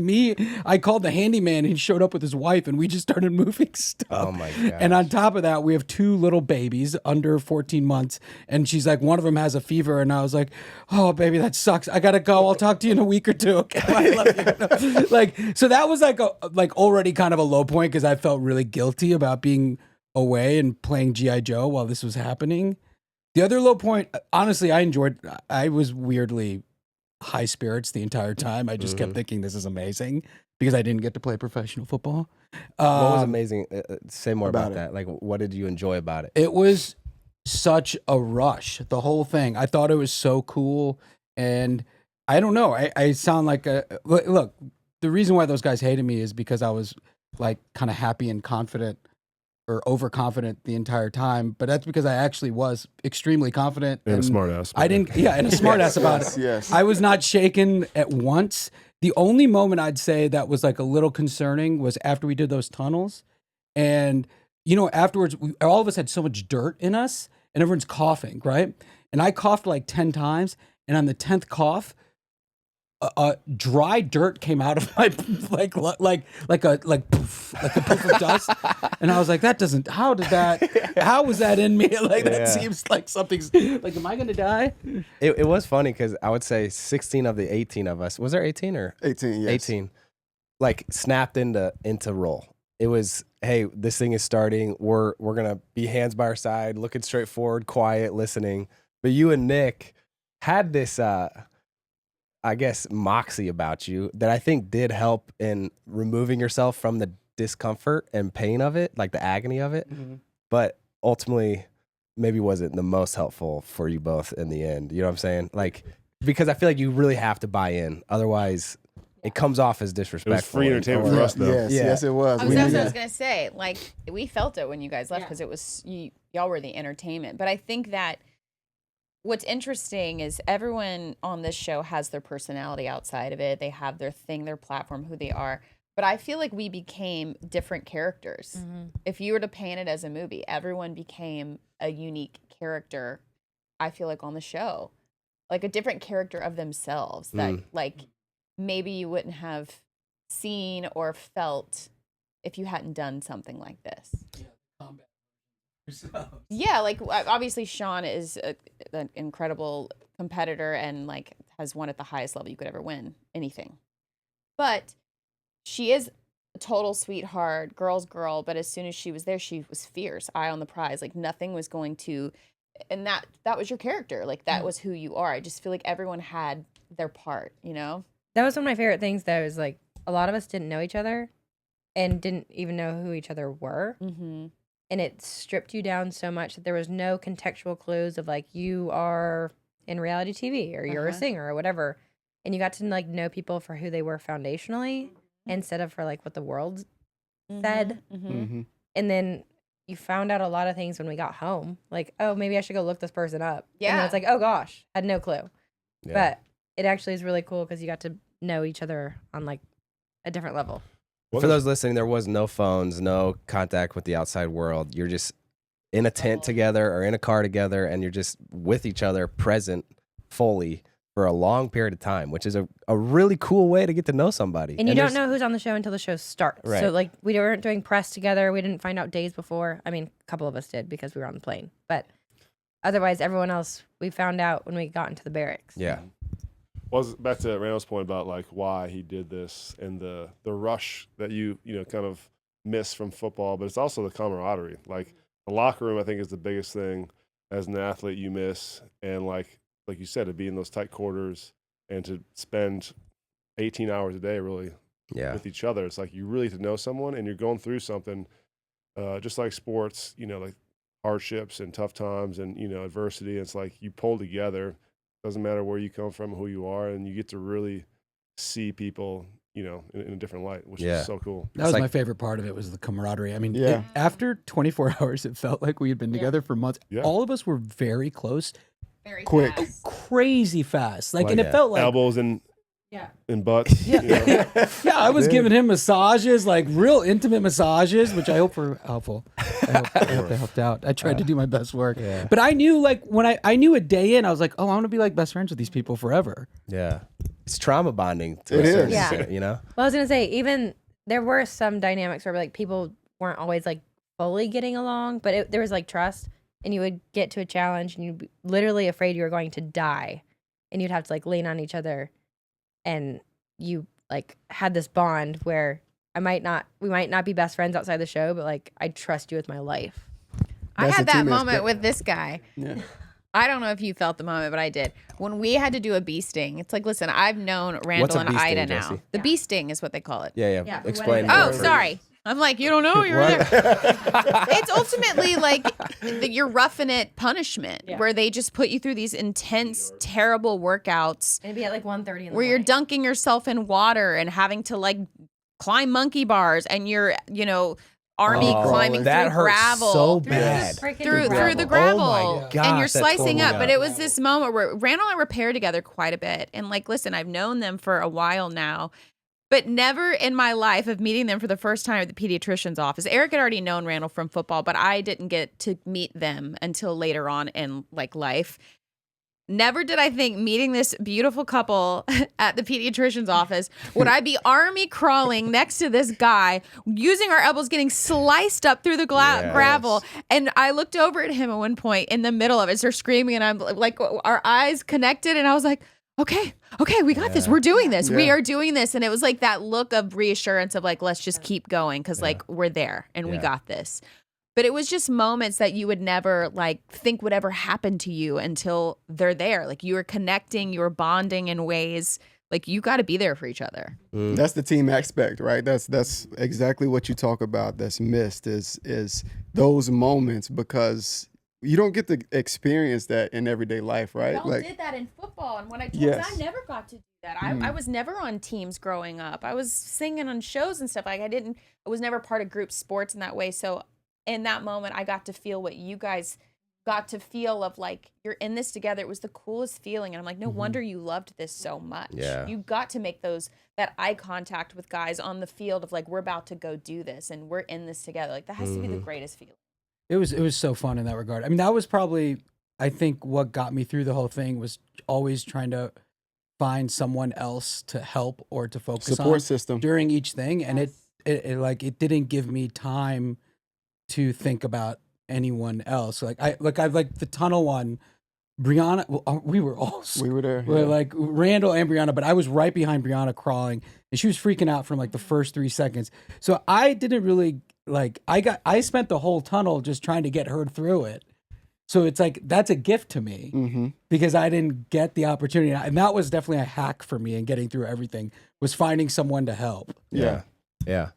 I called the handyman, and he showed up with his wife, and we just started moving stuff. Oh my god. And on top of that, we have 2 little babies under 14 months. And she's like, one of them has a fever. And I was like, oh, baby, that sucks. I got to go. I'll talk to you in a week or 2. Okay. I love you. Like, so that was like already kind of a low point because I felt really guilty about being away and playing G.I. Joe while this was happening. The other low point, honestly, I was weirdly high spirits the entire time. I just kept thinking this is amazing because I didn't get to play professional football. What was amazing? Say more about about it. that. Like, what did you enjoy about it? It was such a rush, the whole thing. I thought it was so cool. And I don't know. I sound like look, the reason why those guys hated me is because I was like kind of happy and confident or overconfident the entire time. But that's because I actually was extremely confident. And a smart ass. I didn't, yeah, and a smart ass about yes, it. yes. I was not shaken at once. The only moment I'd say that was like a little concerning was after we did those tunnels. And, you know, afterwards, all of us had so much dirt in us and everyone's coughing, right? And I coughed like 10 times. And on the 10th cough, dry dirt came out of my like a poof of dust, and I was like, how was that in me? Like that seems like something's like, am I gonna die? It was funny because I would say 16 of the 18 of us, was there 18 or 18, yes. 18, like snapped into roll. It was, hey, this thing is starting. We're gonna be hands by our side, looking straight forward, quiet, listening. But you and Nick had this I guess moxie about you that I think did help in removing yourself from the discomfort and pain of it, like the agony of it. Mm-hmm. But ultimately maybe wasn't the most helpful for you both in the end. You know what I'm saying? Like, because I feel like you really have to buy in. Otherwise it comes off as disrespectful. It was free entertainment for us, though. Yes, Yeah. yes, it was. That's what I was gonna say. Like, we felt it when you guys left because it was y'all were the entertainment. But I think that what's interesting is everyone on this show has their personality outside of it. They have their thing, their platform, who they are. But I feel like we became different characters. Mm-hmm. If you were to paint it as a movie, everyone became a unique character, I feel like, on the show. Like a different character of themselves that like maybe you wouldn't have seen or felt if you hadn't done something like this. Yeah, like obviously Shawn is an incredible competitor and like has won at the highest level you could ever win anything. But she is a total sweetheart, girl's girl, but as soon as she was there, she was fierce, eye on the prize. Like nothing was going to, and that was your character. Like that was who you are. I just feel like everyone had their part, you know? That was one of my favorite things though, is like a lot of us didn't know each other and didn't even know who each other were. Mm-hmm. And it stripped you down so much that there was no contextual clues of like you are in reality TV or you're a singer or whatever. And you got to like know people for who they were foundationally instead of for like what the world said. Mm-hmm. And then you found out a lot of things when we got home. Like, oh, maybe I should go look this person up. Yeah. And then it's like, oh gosh, had no clue. Yeah. But it actually is really cool because you got to know each other on like a different level. For those listening, there was no phones, no contact with the outside world. You're just in a tent together or in a car together, and you're just with each other, present fully for a long period of time, which is a really cool way to get to know somebody. And you don't know who's on the show until the show starts. Right. So like we weren't doing press together. We didn't find out days before. I mean, a couple of us did because we were on the plane. But otherwise, everyone else, we found out when we got into the barracks. Yeah. Was back to Randall's point about like why he did this and the rush that you know kind of miss from football, but it's also the camaraderie. Like the locker room, I think is the biggest thing as an athlete you miss, and like you said, to be in those tight quarters and to spend 18 hours a day really with each other. It's like you really get to know someone, and you're going through something, just like sports, you know, like hardships and tough times and you know adversity. It's like you pull together. Doesn't matter where you come from, who you are, and you get to really see people, you know, in a different light, which is so cool. That was my favorite part of it, was the camaraderie. I mean, after 24 hours, it felt like we had been together for months. Yeah. All of us were very close, Very Quick. fast. crazy fast. Like, and it felt like elbows and butts. Yeah. You know? yeah, I was giving him massages, like real intimate massages, which I hope were helpful. I hope they helped out. I tried to do my best work. Yeah. But I knew, like, when I knew a day in, I was like, oh, I want to be like best friends with these people forever. Yeah. It's trauma bonding to It a certain is. extent, you know? Well, I was going to say, even there were some dynamics where like people weren't always like fully getting along, but there was like trust, and you would get to a challenge and you'd be literally afraid you were going to die, and you'd have to like lean on each other, and you like had this bond where we might not be best friends outside the show, but like I trust you with my life. I That's had the that team moment aspect. with this guy. Yeah. I don't know if you felt the moment, but I did. When we had to do a bee sting, it's like, listen, I've known Randall a and bee sting, Ida now. Jessie? The bee sting is what they call it. Yeah. Yeah, Explain. what is it? Oh, more. sorry. I'm like, you don't know, you're there. It's ultimately like your roughing it punishment, where they just put you through these intense, terrible workouts It'd be at like 1:30 in the where morning. you're dunking yourself in water and having to like climb monkey bars, and you're, you know, army climbing that through hurts gravel. so Through the bad. freaking Through the Oh gravel, my gosh, and you're that tore slicing me up. But up. it was this moment where Randall and I were paired together quite a bit, and like, listen, I've known them for a while now, but never in my life of meeting them for the first time at the pediatrician's office. Eric had already known Randall from football, but I didn't get to meet them until later on in like life. Never did I think meeting this beautiful couple at the pediatrician's office would I be army crawling next to this guy, using our elbows, getting sliced up through the gravel. And I looked over at him at one point in the middle of it, start screaming, and I'm like, our eyes connected, and I was like, okay, we got this. We're doing this. We are doing this. And it was like that look of reassurance of like, let's just keep going, because like we're there and we got this. But it was just moments that you would never like think would ever happen to you until they're there. Like you were connecting, you were bonding in ways like you got to be there for each other. That's the team aspect, right? That's exactly what you talk about. That's missed is those moments, because you don't get to experience that in everyday life, right? We all did that in football, and when I told you, I never got to do that. I was never on teams growing up. I was singing on shows and stuff. Like I was never part of group sports in that way. So in that moment, I got to feel what you guys got to feel of like, you're in this together. It was the coolest feeling. And I'm like, no wonder you loved this so much. Yeah. You got to make that eye contact with guys on the field of like, we're about to go do this and we're in this together. Like that has to be the greatest feeling. It was so fun in that regard. I mean, that was probably, I think, what got me through the whole thing, was always trying to find someone else to help or to focus on support system. during each thing. And it didn't give me time to think about anyone else. Like I've like the tunnel one, Brianna. Well, we were all We were there. we're yeah. like Randall and Brianna, but I was right behind Brianna crawling, and she was freaking out from like the first 3 seconds. So I didn't really like. I spent the whole tunnel just trying to get her through it. So it's like that's a gift to me Mm-hmm. because I didn't get the opportunity, and that was definitely a hack for me in getting through everything. Was finding someone to help. Yeah. Yeah.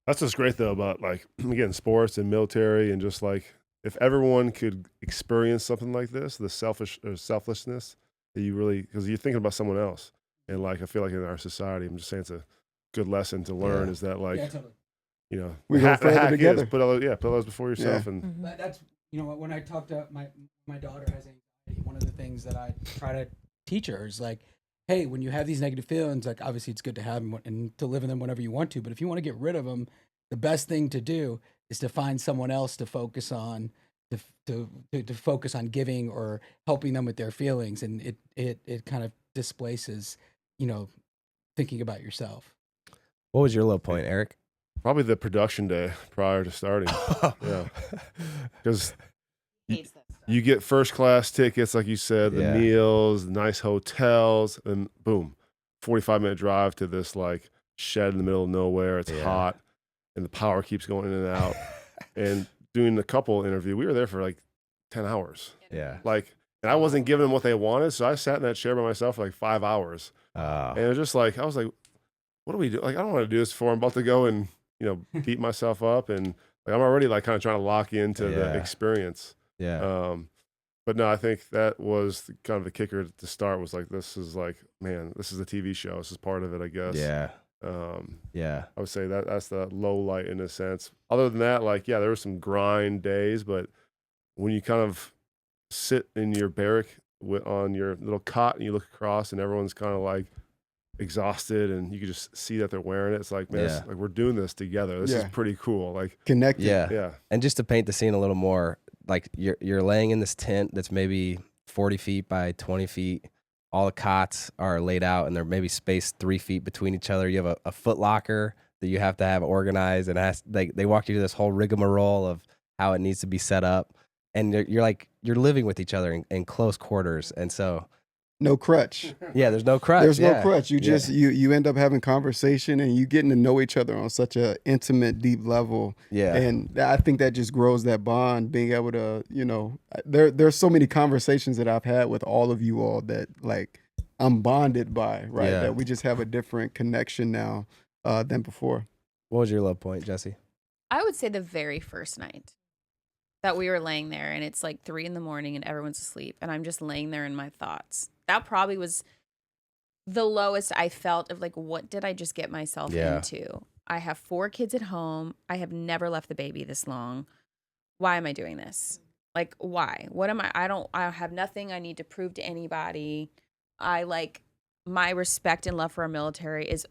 That's what's great though about like again sports and military and just like if everyone could experience something like this, the selflessness that you really because you're thinking about someone else and like I feel like in our society, I'm just saying it's a good lesson to learn Yeah. is that like Totally. you know We the go hack- the further hack together. Is put others before yourself and Mhm. That's when I talk to my daughter has anxiety, one of the things that I try to teach her is like, hey, when you have these negative feelings, like obviously it's good to have them and to live in them whenever you want to, but if you want to get rid of them, the best thing to do is to find someone else to focus on, to focus on giving or helping them with their feelings, and it kind of displaces, thinking about yourself. What was your low point, Eric? probably the production day prior to starting. Yeah. Because you get first class tickets, like you said, the Yeah. meals, nice hotels, and boom, 45-minute drive to this like shed in the middle of nowhere. It's Yeah. hot, and the power keeps going in and out. And doing the couple interview, we were there for like 10 hours. Yeah. Like, and I wasn't giving them what they wanted, so I sat in that chair by myself for like 5 hours. And it was just like, I was like, what do we do? Like, I don't want to do this before I'm about to go and, beat myself up. And like, I'm already like kind of trying to lock into the Yeah. experience. Yeah. But no, I think that was kind of the kicker to start was like, this is like, man, this is a TV show. This is part of it, I guess. Yeah. I would say that's the low light in a sense. Other than that, like, yeah, there were some grind days, but when you kind of sit in your barrack on your little cot and you look across and everyone's kind of like exhausted and you can just see that they're wearing it. It's like, man, Yeah. like we're doing this together. This is Yeah. pretty cool. Like, Connected. Yeah. yeah. And just to paint the scene a little more, like you're laying in this tent that's maybe 40 feet by 20 feet. All the cots are laid out and they're maybe spaced 3 feet between each other. You have a foot locker that you have to have organized, and they walk you through this whole rigmarole of how it needs to be set up. And you're living with each other in close quarters. And so, No crutch. yeah, there's no crutch. There's no yeah. crutch. You Yeah. just you end up having conversation and you getting to know each other on such a intimate, deep level. Yeah. And I think that just grows that bond. Being able to, there's so many conversations that I've had with all of you all that like I'm bonded by, right? Yeah. That we just have a different connection now than before. What was your low point, Jessie? I would say the very first night that we were laying there and it's like 3 a.m. and everyone's asleep and I'm just laying there in my thoughts. That probably was the lowest I felt of like, what did I just get myself Yeah. into? I have 4 kids at home. I have never left the baby this long. Why am I doing this? Like, why? What am I? I have nothing I need to prove to anybody. My respect and love for our military is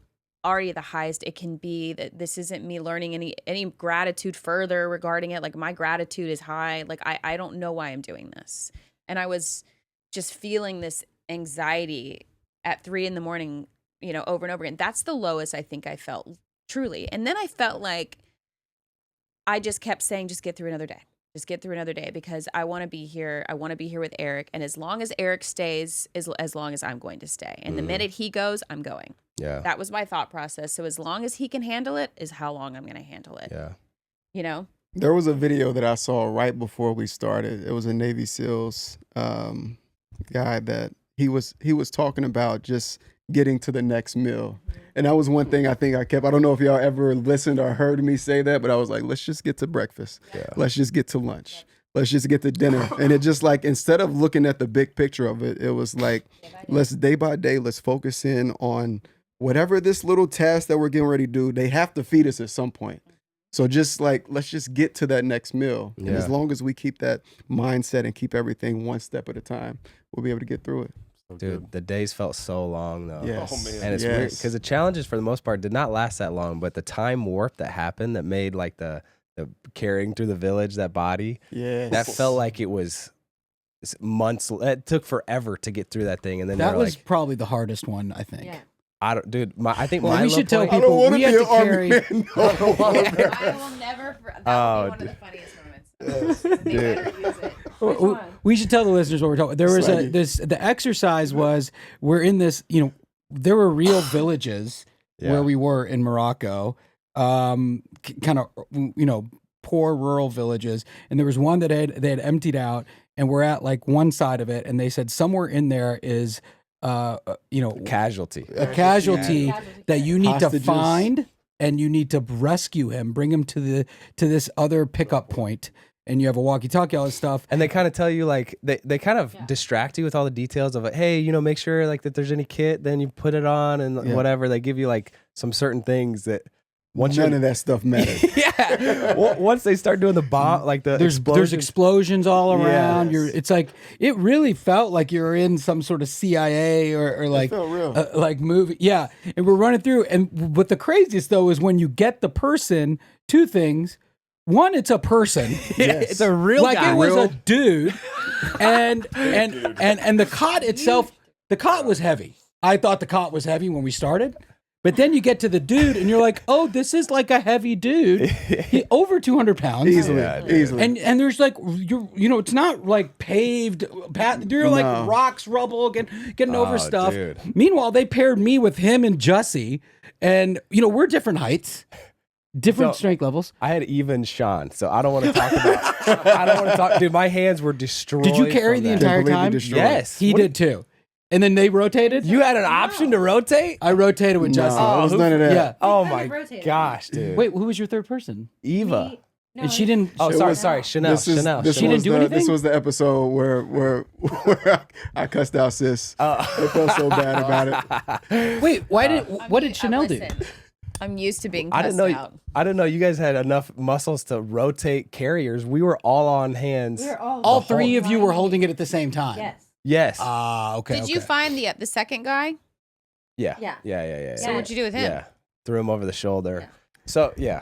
already the highest it can be. That this isn't me learning any gratitude further regarding it. Like, my gratitude is high. Like, I don't know why I'm doing this. And I was just feeling this anxiety at 3 a.m, over and over again. That's the lowest I think I felt, truly. And then I felt like I just kept saying, just get through another day. Just get through another day because I want to be here. I want to be here with Eric. And as long as Eric stays, as long as I'm going to stay. And the minute he goes, I'm going. Yeah. That was my thought process. So as long as he can handle it is how long I'm going to handle it. Yeah. There was a video that I saw right before we started. It was a Navy SEALs guy that he was talking about just getting to the next meal. And that was one thing I think I don't know if y'all ever listened or heard me say that, but I was like, let's just get to breakfast. Yeah. Let's just get to lunch. Let's just get to dinner. And it just like, instead of looking at the big picture of it, it was like, let's day by day, let's focus in on whatever this little task that we're getting ready to do. They have to feed us at some point. So just like, let's just get to that next meal. And as Yeah. long as we keep that mindset and keep everything one step at a time, we'll be able to get through it. So Dude, good. the days felt so long though. Yes. Oh, man. And it's weird Yes. because the challenges for the most part did not last that long, but the time warp that happened that made like the carrying through the village, that body, Yeah. that felt like it was months. It took forever to get through that thing. And then That you're was like, probably the hardest one, I think. Yeah. I don't, dude. I think Well, my we low should tell point- I don't people want to we be had an to army carry. man no more. I will never. That will be one of the funniest moments. They better use it. Which one? We should tell the listeners what we're talking. There was Swaggy. the exercise was we're in this. There were real villages Yeah. where we were in Morocco, kind of poor rural villages, and there was one that they had emptied out, and we're at like one side of it, and they said somewhere in there is casualty. a casualty that you need Hostages. to find, and you need to rescue him, bring him to this other pickup point, and you have a walkie-talkie, all this stuff. And they kind of tell you like they kind of distract you with all the details of it. Hey, make sure like that there's any kit, then you put it on and whatever. They give you like some certain things that None of that stuff matters. yeah. Once they start doing the bomb, like There's explosions all around. Yes. It's like it really felt like you're in some sort of CIA or like felt real. like movie. Yeah, and we're running through. And what the craziest though is when you get the person. Two things. One, it's a person. Yes. It's a real Like guy. it was a dude, and the cot itself. The cot was heavy. I thought the cot was heavy when we started. But then you get to the dude and you're like, oh, this is like a heavy dude. Over 200 pounds. Easily. And there's like, it's not like paved path. You're like No. rocks, rubble, getting over stuff. dude. Meanwhile, they paired me with him and Jessie. And, we're different heights, different So- strength levels. I had even Shawn, so I don't want to talk about. I don't want to talk, dude. My hands were destroyed. Did you carry from the that. entire Completely time? destroyed. Yes, He did too. And then they rotated. You had an option to rotate. I rotated with No, Jessie. it was none of that. Yeah. Oh kind my of rotated. gosh, dude. Wait, who was your third person? Eva. And she didn't. Oh, It sorry, was- sorry, Chanel. This Chanel. was She didn't do anything? This was the episode where I cussed out sis. I felt so bad about it. Wait, what did Chanel do? Listen, I'm used to being I cussed didn't know. out. I didn't know you guys had enough muscles to rotate carriers. We were all on hands. We're All three of you were holding it at the same time. Yes. Yes. Ah, okay. Did you find the second guy? Yeah. Yeah. Yeah. So what'd you do with him? Yeah. Threw him over the shoulder. So yeah.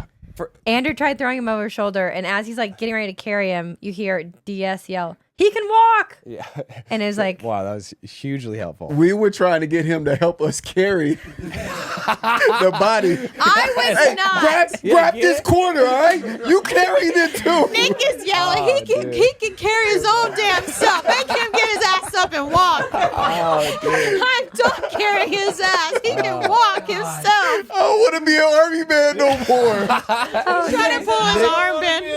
Andrew tried throwing him over his shoulder, and as he's like getting ready to carry him, you hear DS yell, "He can walk!" Yeah. And it was like, Wow, that was hugely helpful. We were trying to get him to help us carry the body. I was not. Grab this corner, all right? You carrying it too. Nick is yelling. Oh, he can carry his own damn stuff. Make him get his ass up and walk. Oh, dude. I'm done carrying his ass. He can walk himself. I don't want to be an army man no more. Trying to pull his armband.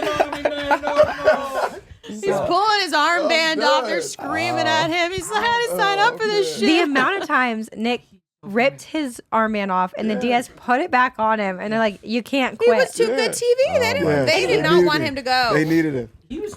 He's pulling his armband off. They're screaming at him. He's like, "How to sign up for this shit?" the amount of times Nick ripped his armband off, and the DS put it back on him, and they're like, "You can't He quit." was too good TV. They didn't. Yeah. They did not needed want it. him to go. They needed it.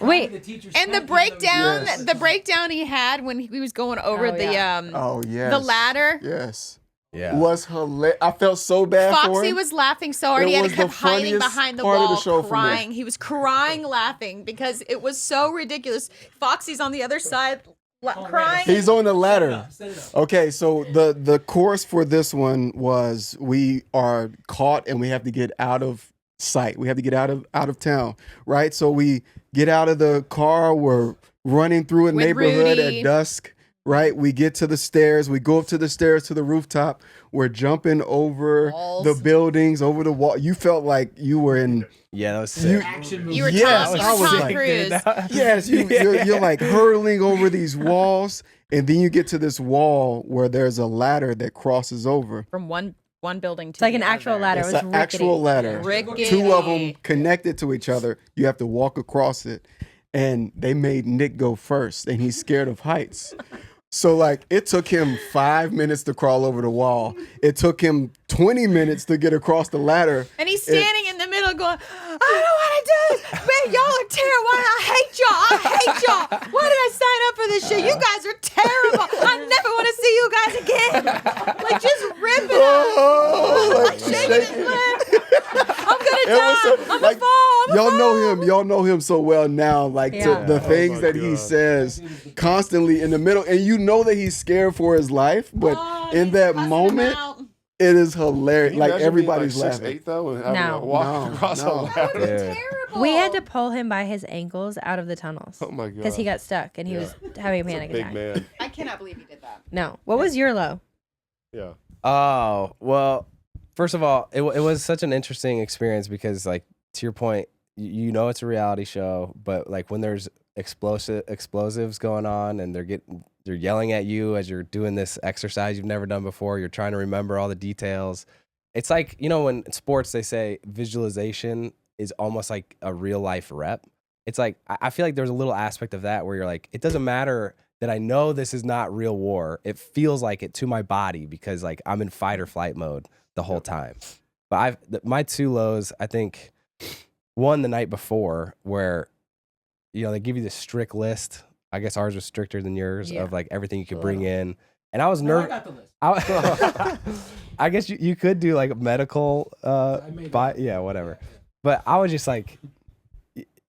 Wait, And the breakdown, Yes. the breakdown he had when he was going over Oh, the yeah. Oh, yes. the ladder. Yes. Yeah. Was hilarious. I felt so bad for Foxy him. was laughing so hard It he had was to the keep hiding funniest behind the part of the wall, show for me. crying. He was crying, laughing because it was so ridiculous. Foxy's on the other side, crying. He's on the ladder. Okay, so the course for this one was we are caught and we have to get out of sight. We have to get out of town, right? So we get out of the car. We're running through a With neighborhood Rudy. at dusk, right? We get to the stairs. We go up to the stairs to the rooftop. We're jumping over Walls. the buildings, over the wall. You felt like you were in. Yeah, that was sick. You were Yes, Tom, you I were was Tom like, Cruise. Yes, you're like hurling over these walls, and then you get to this wall where there's a ladder that crosses over. From one building to it's like the an actual other. ladder. It's It was an rickety. actual ladder. Rickety. Two of them connected to each other. You have to walk across it, and they made Nick go first, and he's scared of heights. So like it took him 5 minutes to crawl over the wall. It took him 20 minutes to get across the ladder. And he's standing in the middle going, "I don't want to do this. Man, y'all are terrible. I hate y'all. I hate y'all. Why did I sign up for this shit? You guys are terrible. I never want to see you guys again." Like just ripping Oh, like shaking his leg. I'm gonna die. I'm gonna like, fall. y'all know him. Y'all know him so well now. Like Yeah. to the things my that he God. says constantly in the middle, and you know that he's scared for his life. But in that moment, it is hilarious. Can you Like imagine everybody's being, like, laughing. 6'8" though, and having No. to walk across a ladder. Dude. Terrible. We had to pull him by his ankles out of the tunnels Oh my god. because he got stuck and he was having a panic big attack. man. I cannot believe you did that. No. What was your low? Yeah. Oh, well, first of all, it was such an interesting experience because, like, to your point, you know it's a reality show, but like when there's explosives going on and they're yelling at you as you're doing this exercise you've never done before, you're trying to remember all the details. It's like, you know, when in sports they say visualization is almost like a real life rep. It's like, I feel like there's a little aspect of that where you're like, it doesn't matter that I know this is not real war. It feels like it to my body because like I'm in fight or flight mode the whole time. But my two lows, I think, one the night before where, you know, they give you this strict list. I guess ours was stricter than yours of like everything you could bring in. And I was nervous. I got the list. I guess you could do like medical, whatever. But I was just like,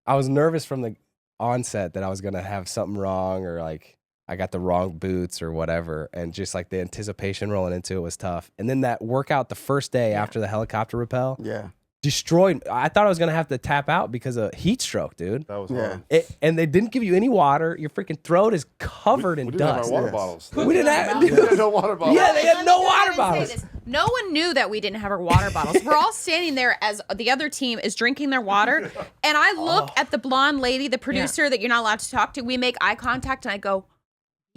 I was nervous from the onset that I was going to have something wrong or like I got the wrong boots or whatever. And just like the anticipation rolling into it was tough. And then that workout the first day after the helicopter rappel. Yeah. Destroyed. I thought I was gonna have to tap out because of heat stroke, dude. That was hard. And they didn't give you any water. Your freaking throat is covered in We didn't have dust. our water bottles. We didn't have. We had no water bottles. Yeah, they had no Let me water go ahead and bottles. say this. No one knew that we didn't have our water bottles. We're all standing there as the other team is drinking their water. And I look at the blonde lady, the producer that you're not allowed to talk to. We make eye contact and I go,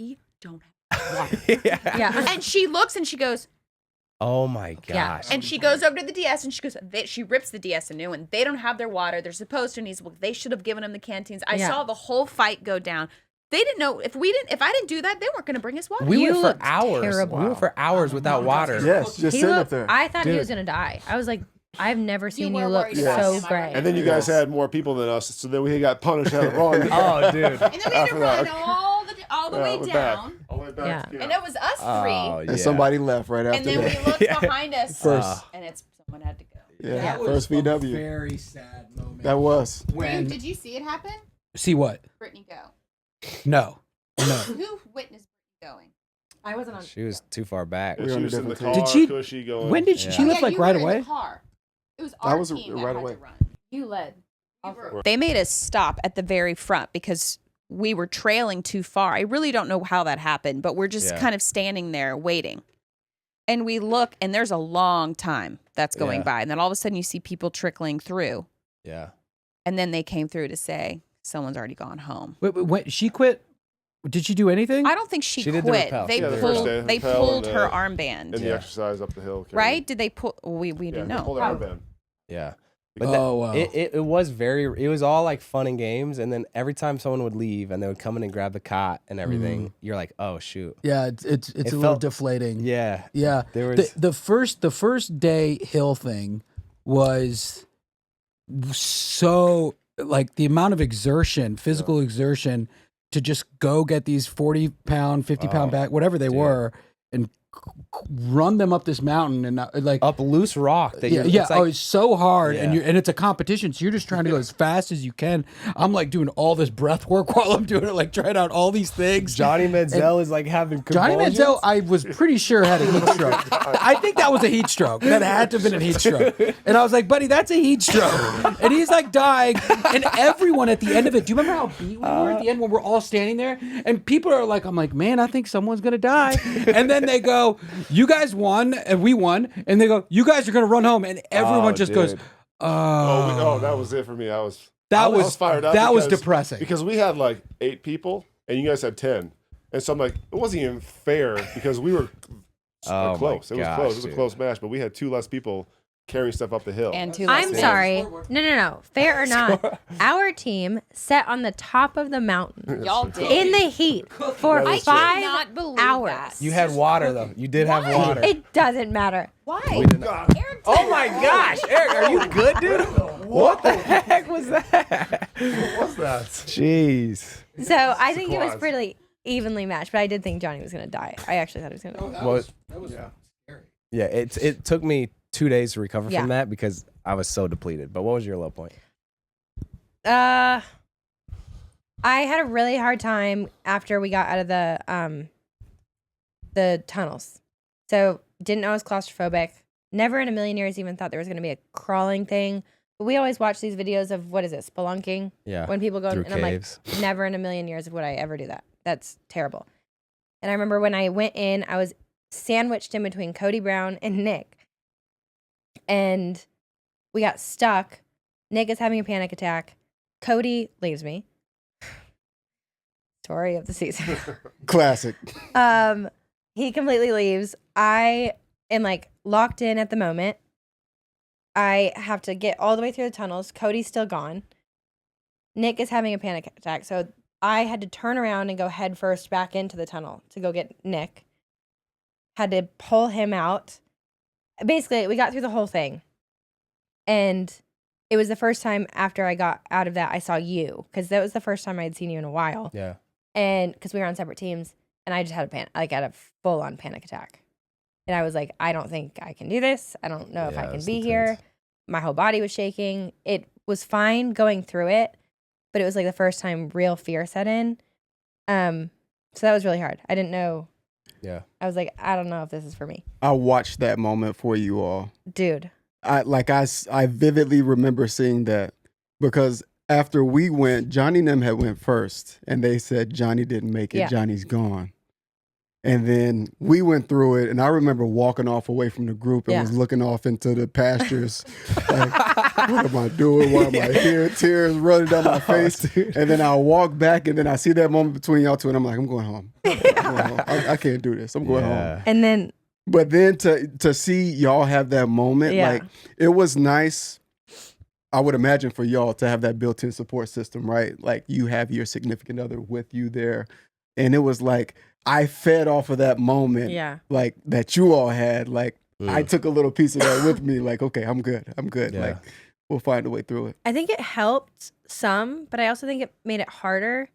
we don't have water. Yeah. And she looks and she goes, Oh my gosh. Yeah. and she goes over to the DS and she goes, she rips the DS a new one. They don't have their water. They're supposed to. And he's, well, they should have given them the canteens. I Yeah. saw the whole fight go down. They didn't know if I didn't do that, they weren't going to bring us water. We You went for looked hours. terrible. We went for hours without water. Yes, just He sitting up looked, there. I thought he Dude. was gonna die. I was like, I've never seen you were look worried about so him, I great. remember. And then you guys had more people than us, so then we got punished out of the wrong. Oh, dude. And then we had to After run that. all the way we're down. back. All the way back. Yeah. And it was us three. Oh, yeah. And somebody left right after And then that. we looked behind us, First. and it's someone had to go. Yeah, That first was a VW. very sad moment. That was. when Did you see it happen? see what? Brittany go. No. Who witnessed Brittany going? I wasn't on. She was too far back. We were on She a was in the different car, team. Did she- cushy going. When did she? Yeah. She left like you right were in away. the car. It was our was team right that away. had to run. You led. They made us stop at the very front because we were trailing too far. I really don't know how that happened, but we're just Yeah. kind of standing there waiting. And we look, and there's a long time that's going Yeah. by. And then all of a sudden, you see people trickling through. Yeah. And then they came through to say, someone's already gone home. Wait, when she quit? Did she do anything? I don't think she She did the quit. rappel. They Yeah, the first day, pulled. They rappel pulled and, her and armband. the Yeah. exercise up the hill. carrying- Right? Did they pull? We Yeah, didn't they know. pulled our armband. Yeah. Oh, wow. It was it was all like fun and games. And then every time someone would leave and they would come in and grab the cot and everything, you're like, oh, shoot. Yeah, it's It a little felt- deflating. Yeah. Yeah. There was. The first day hill thing was so like the amount of exertion, physical exertion to just go get these 40-pound, 50-pound bag, whatever they dude. were, and run them up this mountain and like up loose rock. That yeah, you're, yeah. It's like, Oh, it's so hard, and Yeah. it's a competition, so you're just trying to go as fast as you can. I'm like doing all this breath work while I'm doing it, like trying out all these things. Johnny Manziel is like having Johnny convulsions. Manziel, I was pretty sure had a heat stroke. I think that was a heat stroke. That had to have been a heat stroke. And I was like, buddy, that's a heat stroke. And he's like dying. And everyone at the end of it, do you remember how beat we were at the end when we're all standing there? And people are like, I'm like, man, I think someone's going to die. And then they go, you guys won and we won. And they go, you guys are going to run home. And everyone Oh, just goes, dude. Oh, that was it for me. I was that was fired up. That was because- depressing. because we had like 8 people and you guys had 10, and so I'm like, it wasn't even fair because we were Oh my close. It was gosh, close. It was dude. a close match, but we had 2 less people carrying stuff up the hill. And two less I'm names. sorry. No. Fair or not, our team sat on the top of the mountain Y'all did. in the heat for That is true. 5 not believe hours. that. You had water though. You did have water. It doesn't matter. Why? God. Oh my gosh, Eric, are you good, dude? What the heck was that? What's that? Jeez. So I think it was Surprise. pretty evenly matched, but I did think Johnny was going to die. I actually thought he was going to die. Well, That was Yeah. scary. yeah, it took me 2 days to recover Yeah. from that because I was so depleted. But what was your low point? I had a really hard time after we got out of the tunnels. So didn't know I was claustrophobic. Never in a million years even thought there was going to be a crawling thing. But we always watch these videos of, what is it, spelunking? Yeah. When people go, Through and I'm like, caves. never in a million years would I ever do that. That's terrible. And I remember when I went in, I was sandwiched in between Cody Brown and Nick. And we got stuck. Nick is having a panic attack. Cody leaves me. Story of the season. Classic. He completely leaves. I am like locked in at the moment. I have to get all the way through the tunnels. Cody's still gone. Nick is having a panic attack. So I had to turn around and go head first back into the tunnel to go get Nick. Had to pull him out. Basically, we got through the whole thing. And it was the first time after I got out of that I saw you, because that was the first time I had seen you in a while. Yeah. And because we were on separate teams, and I just had a full on panic attack. And I was like, I don't think I can do this. I don't know if I can be here. My whole body was shaking. It was fine going through it, but it was like the first time real fear set in. So that was really hard. I didn't know. Yeah. I was like, I don't know if this is for me. I watched that moment for you all. Dude. I vividly remember seeing that, because after we went, Johnny and them had went first, and they said Johnny didn't make it. Yeah. Johnny's gone. And then we went through it, and I remember walking off away from the group and was looking off into the pastures. Like, what am I doing? Why am I here? Tears running down my face. And then I walk back, and then I see that moment between y'all two, and I'm like, I'm going home. I can't do this. I'm going home. And then. But then to see y'all have that moment, like, it was nice. I would imagine for y'all to have that built-in support system, right? Like, you have your significant other with you there. And it was like, I fed off of that moment, like, that you all had. Like, I took a little piece of that with me. Like, okay, I'm good. Yeah. Like, we'll find a way through it. I think it helped some, but I also think it made it harder,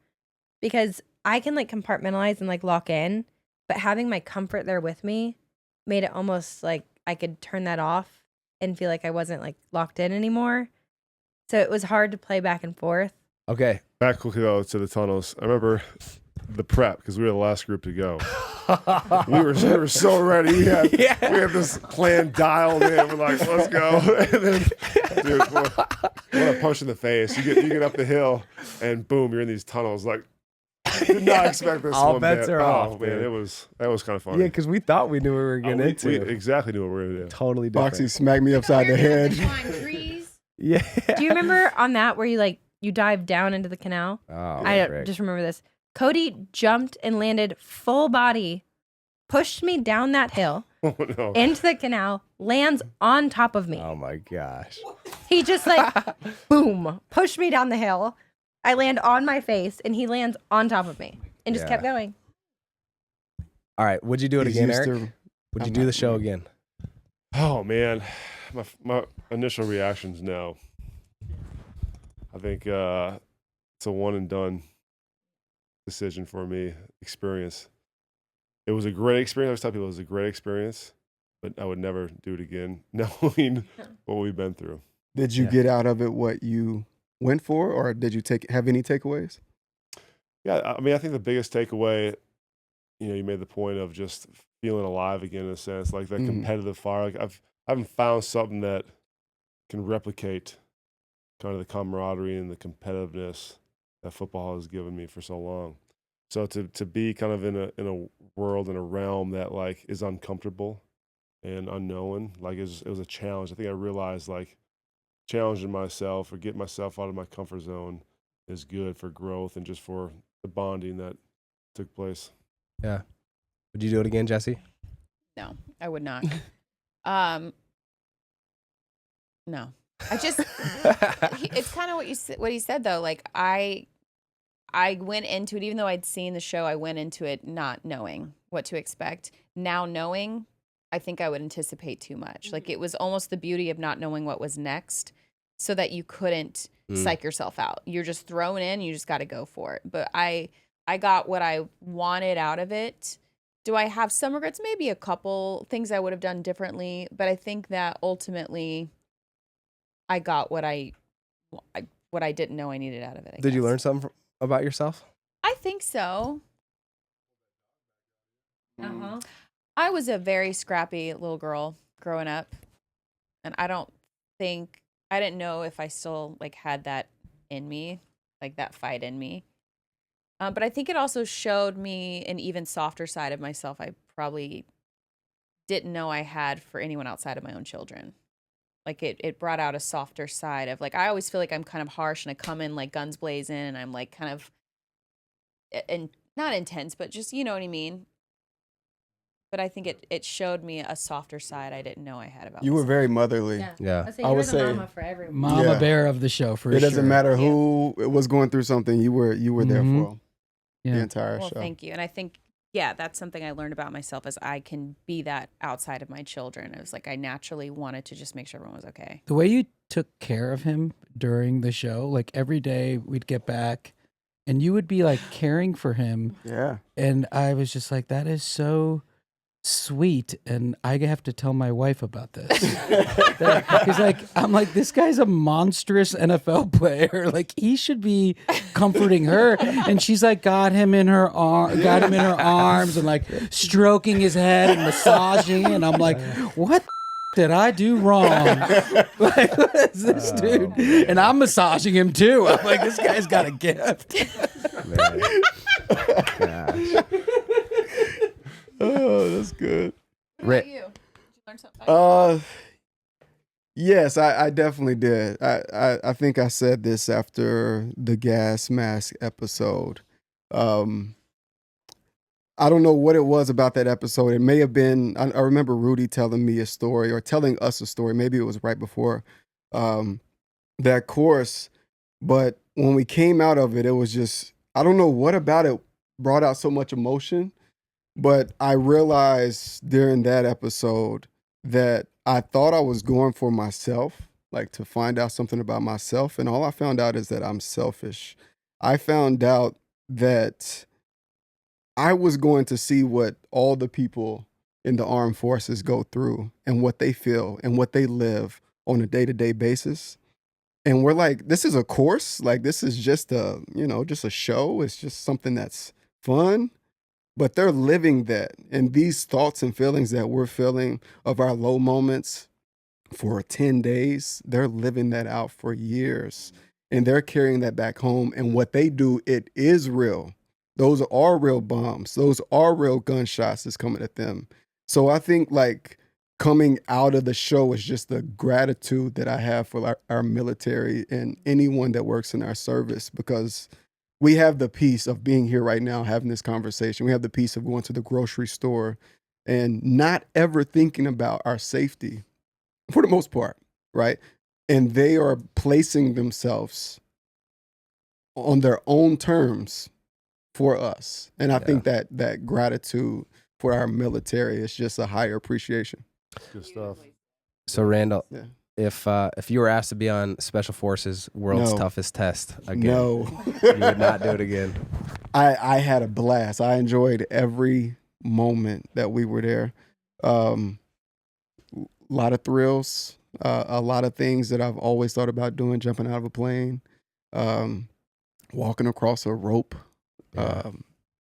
because I can like compartmentalize and like lock in, but having my comfort there with me made it almost like I could turn that off and feel like I wasn't like locked in anymore. So it was hard to play back and forth. Okay. Back quickly though to the tunnels. I remember the prep, because we were the last group to go. we were so ready. We had this plan dialed in. We're like, let's go. And then, dude, what a punch in the face. You get up the hill, and boom, you're in these tunnels. Like, did not expect this. All one bets bit. are off, man, dude. that was kind of funny. Yeah, because we thought we knew what we were getting into. We exactly knew what we were going to do. Totally different. Foxy smacked me upside the head. Yeah. Do you remember on that where you dived down into the canal? Oh, I just remember this. Cody jumped and landed full body, pushed me down that hill into the canal, lands on top of me. Oh my gosh. He just like, boom, pushed me down the hill. I land on my face, and he lands on top of me and just kept going. All right. Would you do it He's again, used Eric? to- Would you I'm do not- the show again? Oh man, my initial reaction's no. I think it's a one and done decision for me. Experience. It was a great experience. I always tell people it was a great experience, but I would never do it again, knowing what we've been through. Did you get out of it what you went for, or did you have any takeaways? Yeah, I mean, I think the biggest takeaway, you made the point of just feeling alive again, in a sense, like that competitive fire. Like I haven't found something that can replicate kind of the camaraderie and the competitiveness that football has given me for so long. So to be kind of in a world, in a realm that like is uncomfortable and unknown, like it was a challenge. I think I realized like challenging myself or getting myself out of my comfort zone is good for growth and just for the bonding that took place. Yeah. Would you do it again, Jessie? No, I would not. No. I just it's kind of what he said though. Like I went into it, even though I'd seen the show, I went into it not knowing what to expect. Now knowing, I think I would anticipate too much. Like it was almost the beauty of not knowing what was next, so that you couldn't psych yourself out. You're just thrown in, you just got to go for it. But I got what I wanted out of it. Do I have some regrets? Maybe a couple things I would have done differently, but I think that ultimately I got what I didn't know I needed out of it. Did you learn something about yourself? I think so. I was a very scrappy little girl growing up, and I didn't know if I still like had that in me, like that fight in me. But I think it also showed me an even softer side of myself I probably didn't know I had for anyone outside of my own children. Like it brought out a softer side of like, I always feel like I'm kind of harsh and I come in like guns blazing and I'm like kind of, and not intense, but just, you know what I mean? But I think it showed me a softer side I didn't know I had about You were myself. very motherly. Yeah. I say I you were would the say mama for everyone. Mama Yeah. bear of the show for It doesn't sure. matter who was going through something. You were there Mhm. for Yeah. the entire Well, show. thank you. And I think, yeah, that's something I learned about myself is I can be that outside of my children. It was like I naturally wanted to just make sure everyone was okay. The way you took care of him during the show, like every day we'd get back and you would be like caring for him. Yeah. And I was just like, that is so sweet. And I have to tell my wife about this. Because like, I'm like, this guy's a monstrous NFL player. Like he should be comforting her. And she's like, got him in her arms and like stroking his head and massaging. And I'm like, what did I do wrong? Like, what is this dude? And I'm massaging him too. I'm like, this guy's got a gift. Man. Gosh. Oh, that's good. Rick. you? Did you learn something? Yes, I definitely did. I think I said this after the gas mask episode. I don't know what it was about that episode. It may have been, I remember Rudy telling me a story or telling us a story. Maybe it was right before that course. But when we came out of it, it was just, I don't know what about it brought out so much emotion. But I realized during that episode that I thought I was going for myself, like to find out something about myself. And all I found out is that I'm selfish. I found out that I was going to see what all the people in the armed forces go through and what they feel and what they live on a day-to-day basis. And we're like, this is a course. Like, this is just a, just a show. It's just something that's fun. But they're living that. And these thoughts and feelings that we're feeling of our low moments for 10 days, they're living that out for years. And they're carrying that back home. And what they do, it is real. Those are real bombs. Those are real gunshots that's coming at them. So I think like coming out of the show is just the gratitude that I have for our military and anyone that works in our service, because we have the peace of being here right now, having this conversation. We have the peace of going to the grocery store and not ever thinking about our safety for the most part, right? And they are placing themselves on their own terms for us. And I think that gratitude for our military is just a higher appreciation. Good stuff. So Randall, Yeah. if you were asked to be on Special Forces World's No. Toughest Test again, No, you would not do it again. I had a blast. I enjoyed every moment that we were there. A lot of thrills, a lot of things that I've always thought about doing, jumping out of a plane, walking across a rope, Yeah.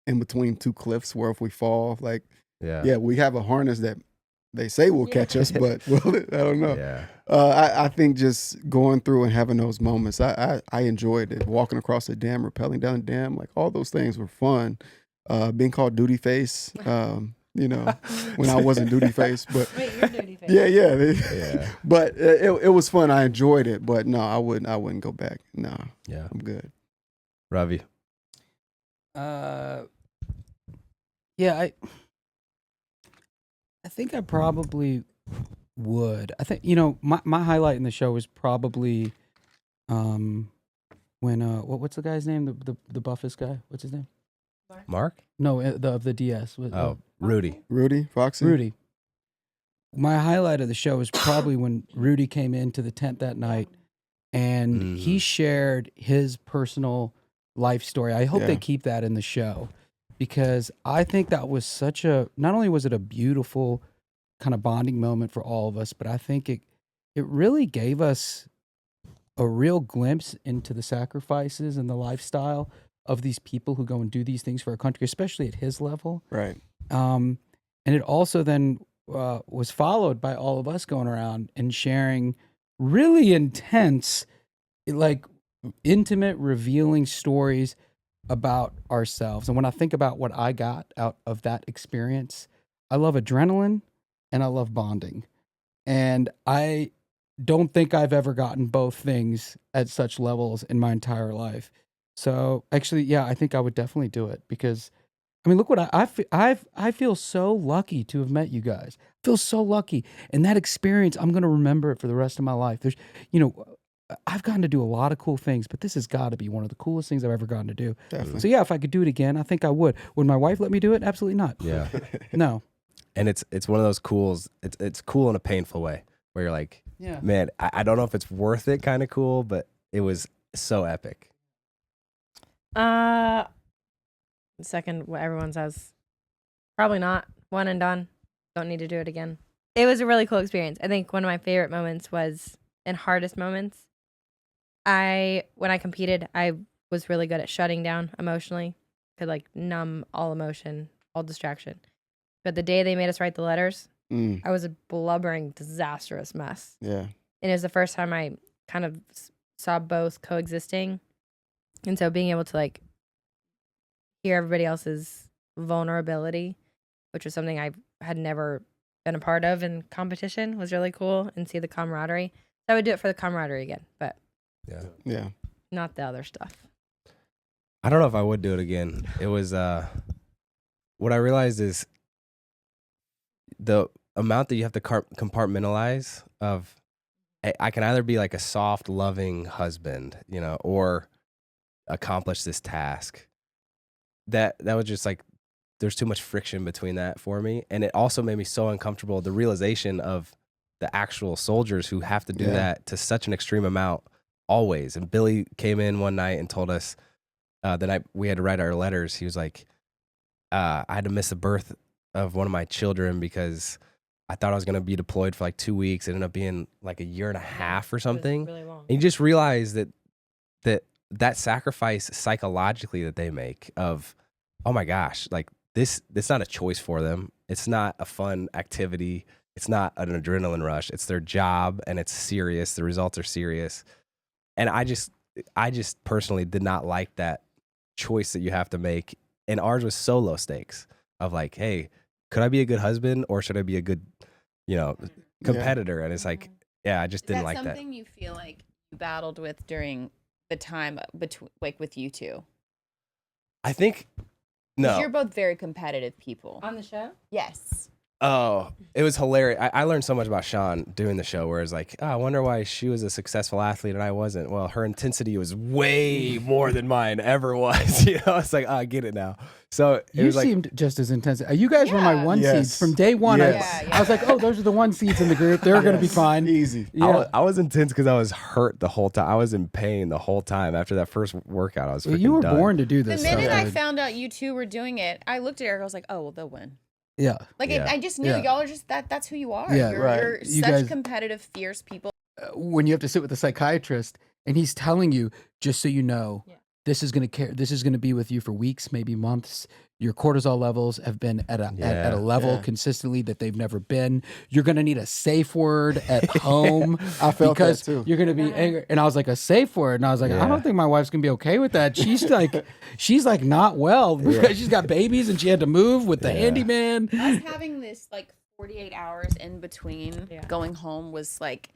in between two cliffs where if we fall, like, Yeah. we have a harness that they say will catch us, but I don't know. Yeah. I think just going through and having those moments, I enjoyed it. Walking across the dam, rappelling down the dam, like all those things were fun. Being called duty face, when I wasn't duty face, but Wait, you're duty face. yeah. Yeah. But it was fun. I enjoyed it, but no, I wouldn't go back. No, Yeah. I'm good. Ravi. Yeah, I think I probably would. I think my highlight in the show was probably when what's the guy's name, the buffest guy, what's his name? Mark? No, of the DS. Oh, Rudy. Rudy, Foxy. Rudy. My highlight of the show is probably when Rudy came into the tent that night and he shared his personal life story. I hope they Yeah. keep that in the show, because I think that was not only was it a beautiful kind of bonding moment for all of us, but I think it really gave us a real glimpse into the sacrifices and the lifestyle of these people who go and do these things for our country, especially at his level. Right. And it also then was followed by all of us going around and sharing really intense, like intimate, revealing stories about ourselves. And when I think about what I got out of that experience, I love adrenaline. and I love bonding. And I don't think I've ever gotten both things at such levels in my entire life. So actually, yeah, I think I would definitely do it because I mean, look what I feel so lucky to have met you guys. I feel so lucky. And that experience, I'm going to remember it for the rest of my life. There's, I've gotten to do a lot of cool things, but this has got to be one of the coolest things I've ever gotten to do. Definitely. So yeah, if I could do it again, I think I would. Would my wife let me do it? Absolutely not. Yeah. No. And it's one of those cools. It's cool in a painful way where you're like, Yeah. man, I don't know if it's worth it kind of cool, but it was so epic. Second, what everyone says. Probably not. One and done. Don't need to do it again. It was a really cool experience. I think one of my favorite moments was, and hardest moments, when I competed, I was really good at shutting down emotionally. Could like numb all emotion, all distraction. But the day they made us write the letters, I was a blubbering, disastrous mess. Yeah. And it was the first time I kind of saw both coexisting. And so being able to like hear everybody else's vulnerability, which was something I had never been a part of in competition, was really cool, and see the camaraderie. So I would do it for the camaraderie again, but Yeah. not the other stuff. I don't know if I would do it again. It was what I realized is the amount that you have to compartmentalize of I can either be like a soft, loving husband, or accomplish this task. That was just like there's too much friction between that for me, and it also made me so uncomfortable. The realization of the actual soldiers who have to do that to such an extreme amount always. And Billy came in one night and told us the night we had to write our letters. He was like, I had to miss the birth of one of my children because I thought I was going to be deployed for like 2 weeks. It ended up being like a year and a half or something. Really long. And you just realize that sacrifice psychologically that they make of, oh my gosh, like it's not a choice for them. It's not a fun activity. It's not an adrenaline rush. It's their job, and it's serious. The results are serious. And I just personally did not like that choice that you have to make. And ours was so low stakes of like, hey, could I be a good husband or should I be a good, competitor? And it's like, I just didn't like that. Is that something you feel like you battled with during the time between, like with you two? I think, no. 'Cause you're both very competitive people. On the show? Yes. Oh, it was hilarious. I learned so much about Shawn doing the show, where it's like, I wonder why she was a successful athlete and I wasn't. Well, her intensity was way more than mine ever was. It's like, I get it now. So it was like, seemed just as intense. You guys were my one seeds from day one. Yes. I was like, oh, those are the one seeds in the group. They're going to be fine. Easy. Yeah. I was intense because I was hurt the whole time. I was in pain the whole time. After that first workout, I was freaking You were done. born to do The this. minute stuff, I dude. found out you two were doing it, I looked at Eric. I was like, oh, well, they'll win. Yeah. Like Yeah. I just knew y'all are just that's who you are. Yeah, You're You such guys- competitive, fierce people. When you have to sit with a psychiatrist and he's telling you, just so you know, this is going to be with you for weeks, maybe months. Your cortisol levels have been at a level consistently that they've never been. You're going to need a safe word at home. I felt because that too. you're going to be angry. And I was like, a safe word. And I was like, I don't think my wife's going to be okay with that. She's like not well because she's got babies and she had to move with the handyman. Us having this like 48 hours in between going home was like,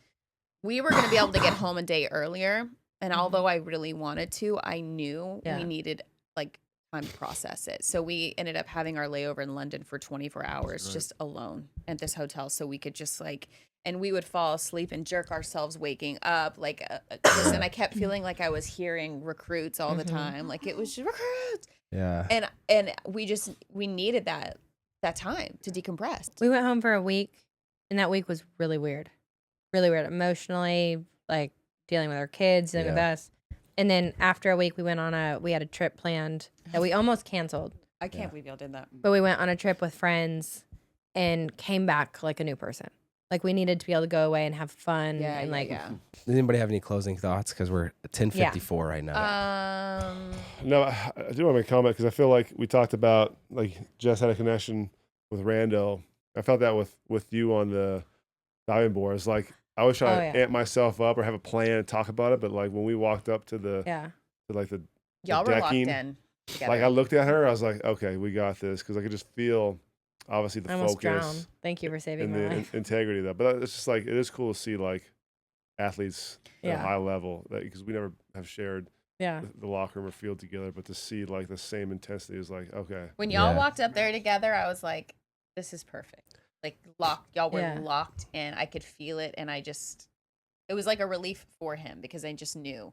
we were going to be able to get home a day earlier. And although I really wanted to, I knew we needed like time to process it. So we ended up having our layover in London for 24 hours just alone at this hotel. So we could just like, and we would fall asleep and jerk ourselves waking up. Like, and I kept feeling like I was hearing recruits all the time. Like it was just recruits. Yeah. And we needed that time to decompress. We went home for a week, and that week was really weird. Really weird emotionally, like dealing with our kids, dealing with us. And then after a week, we had a trip planned that we almost canceled. I can't believe y'all did that. But we went on a trip with friends and came back like a new person. Like we needed to be able to go away and have fun. Does Does anybody have any closing thoughts? Because we're at 10:54 right now. No, I do want to make a comment because I feel like we talked about like Jess had a connection with Rando. I felt that with you on the diving board. It's like I always try to amp myself up or have a plan and talk about it, but like when we walked up to the y'all were locked decking, in together. like I looked at her, I was like, okay, we got this, because I could just feel obviously the I almost focus drowned. Thank you for saving and my the life. integrity of that. But it's just like, it is cool to see like athletes at a Yeah. high level, that because we never have shared Yeah. the locker room or field together, but to see like the same intensity is like, okay. When y'all Yeah. walked up there together, I was like, this is perfect. Like locked. Y'all were Yeah. locked in. I could feel it. And it was like a relief for him because I just knew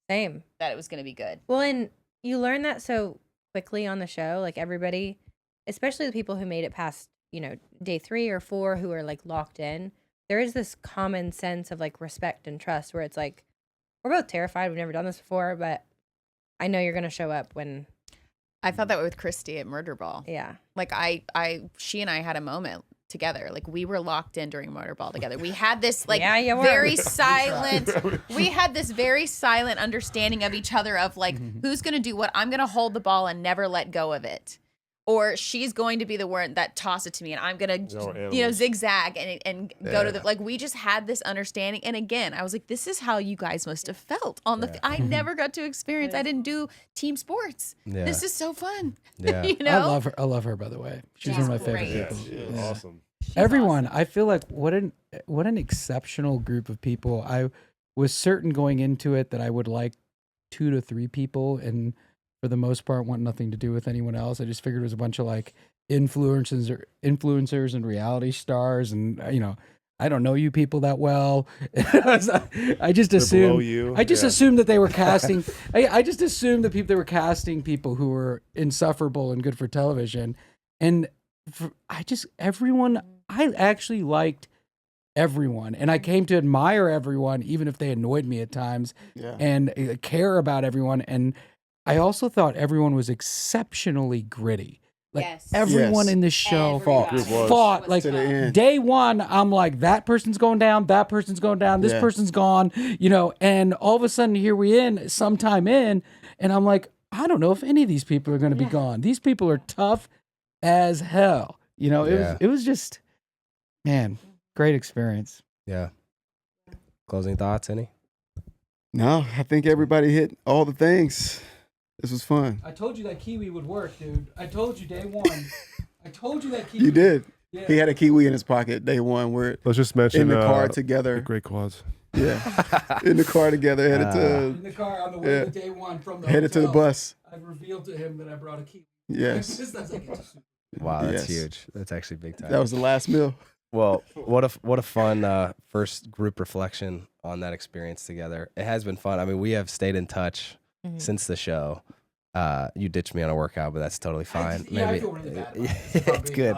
Same. that it was going to be good. Well, and you learn that so quickly on the show. Like everybody, especially the people who made it past, day 3 or 4 who are like locked in, there is this common sense of like respect and trust where it's like, we're both terrified. We've never done this before, but I know you're going to show up when, I thought that way with Christy at Murder Ball. yeah. Like she and I had a moment together. Like we were locked in during Murder Ball together. We had this like Yeah, you were. very silent, we had this very silent understanding of each other of like, who's going to do what? I'm going to hold the ball and never let go of it. Or she's going to be the one that toss it to me and I'm going to, zigzag and go to the, like, we just had this understanding. And again, I was like, this is how you guys must have felt on the, I never got to experience, I didn't do team sports. Yeah. This is so fun. Yeah. I love her, by the way. She's one of my favorite great. people. Yeah, awesome. Everyone, I feel like what an exceptional group of people. I was certain going into it that I would like 2 to 3 people, and for the most part want nothing to do with anyone else. I just figured it was a bunch of like influencers and reality stars, and I don't know you people that well. I just assumed you. I just assumed that they were casting. I just assumed that they were casting people who were insufferable and good for television, and I actually liked everyone, and I came to admire everyone, even if they annoyed me at times, and care about everyone. And I also thought everyone was exceptionally gritty. Like everyone in this show fought like to the end. day one. I'm like, that person's going down, that person's going down, this person's gone, and all of a sudden here sometime in, and I'm like, I don't know if any of these people are going to be gone. These people are tough as hell. It was just, man, great experience. Yeah. Closing thoughts, any? No, I think everybody hit all the things. This was fun. I told you that Kiwi would work, dude. I told you day one. I told you that Kiwi. You did. Yeah. He had a Kiwi in his pocket day one. We're Let's just mention in the car the together. great quads. Yeah, in the car together, headed In the car on the way to day one from the headed to the hotel, bus. I revealed to him that I brought a Kiwi. Yes, Wow, that's Yes. huge. That's actually big time. that was the last meal. Well, what a fun first group reflection on that experience together. It has been fun. I mean, we have stayed in touch since the show. You ditched me on a workout, but that's totally fine. I feel really bad. It's good.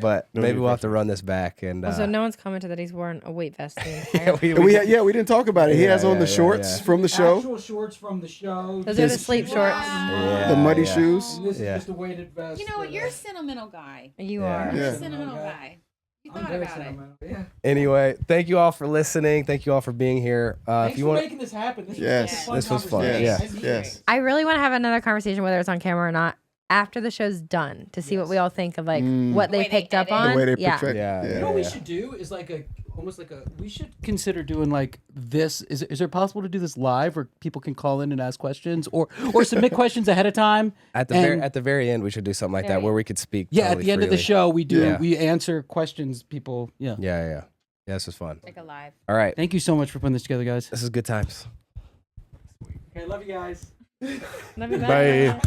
But No maybe need we'll for have to run this back. And Also, no one's commented that he's worn a weight vest the entire And we didn't talk about it. He has on the shorts from the show, Actual shorts from the show. Those are the sleep shorts. Yeah, the muddy yeah. shoes. And this Yeah. is just a weighted vest. You know what? You're a sentimental guy. You Yeah. are. You're Yeah. a sentimental guy. You I'm thought very about it. sentimental. Yeah. Anyway, thank you all for listening. Thank you all for being here. Thanks If you for want, making this happen. This Yes. was This was fun. Yes, Yeah. yes. I really want to have another conversation, whether it's on camera or not, after the show's done, to see what we all think of like what The way they they picked up edit. on. The way they yeah. perfect. Yeah, You know what we should do is like we should consider doing like this. Is it possible to do this live where people can call in and ask questions or submit questions ahead of time? at the very end, we should do something like that where we could speak. Yeah, at totally the end of the freely. show we do Yeah. we answer questions people. Yeah. Yeah. This was fun. Like a live. All right. Thank you so much for putting this together, guys. This is good times. Okay, love you guys. Love you, Bye.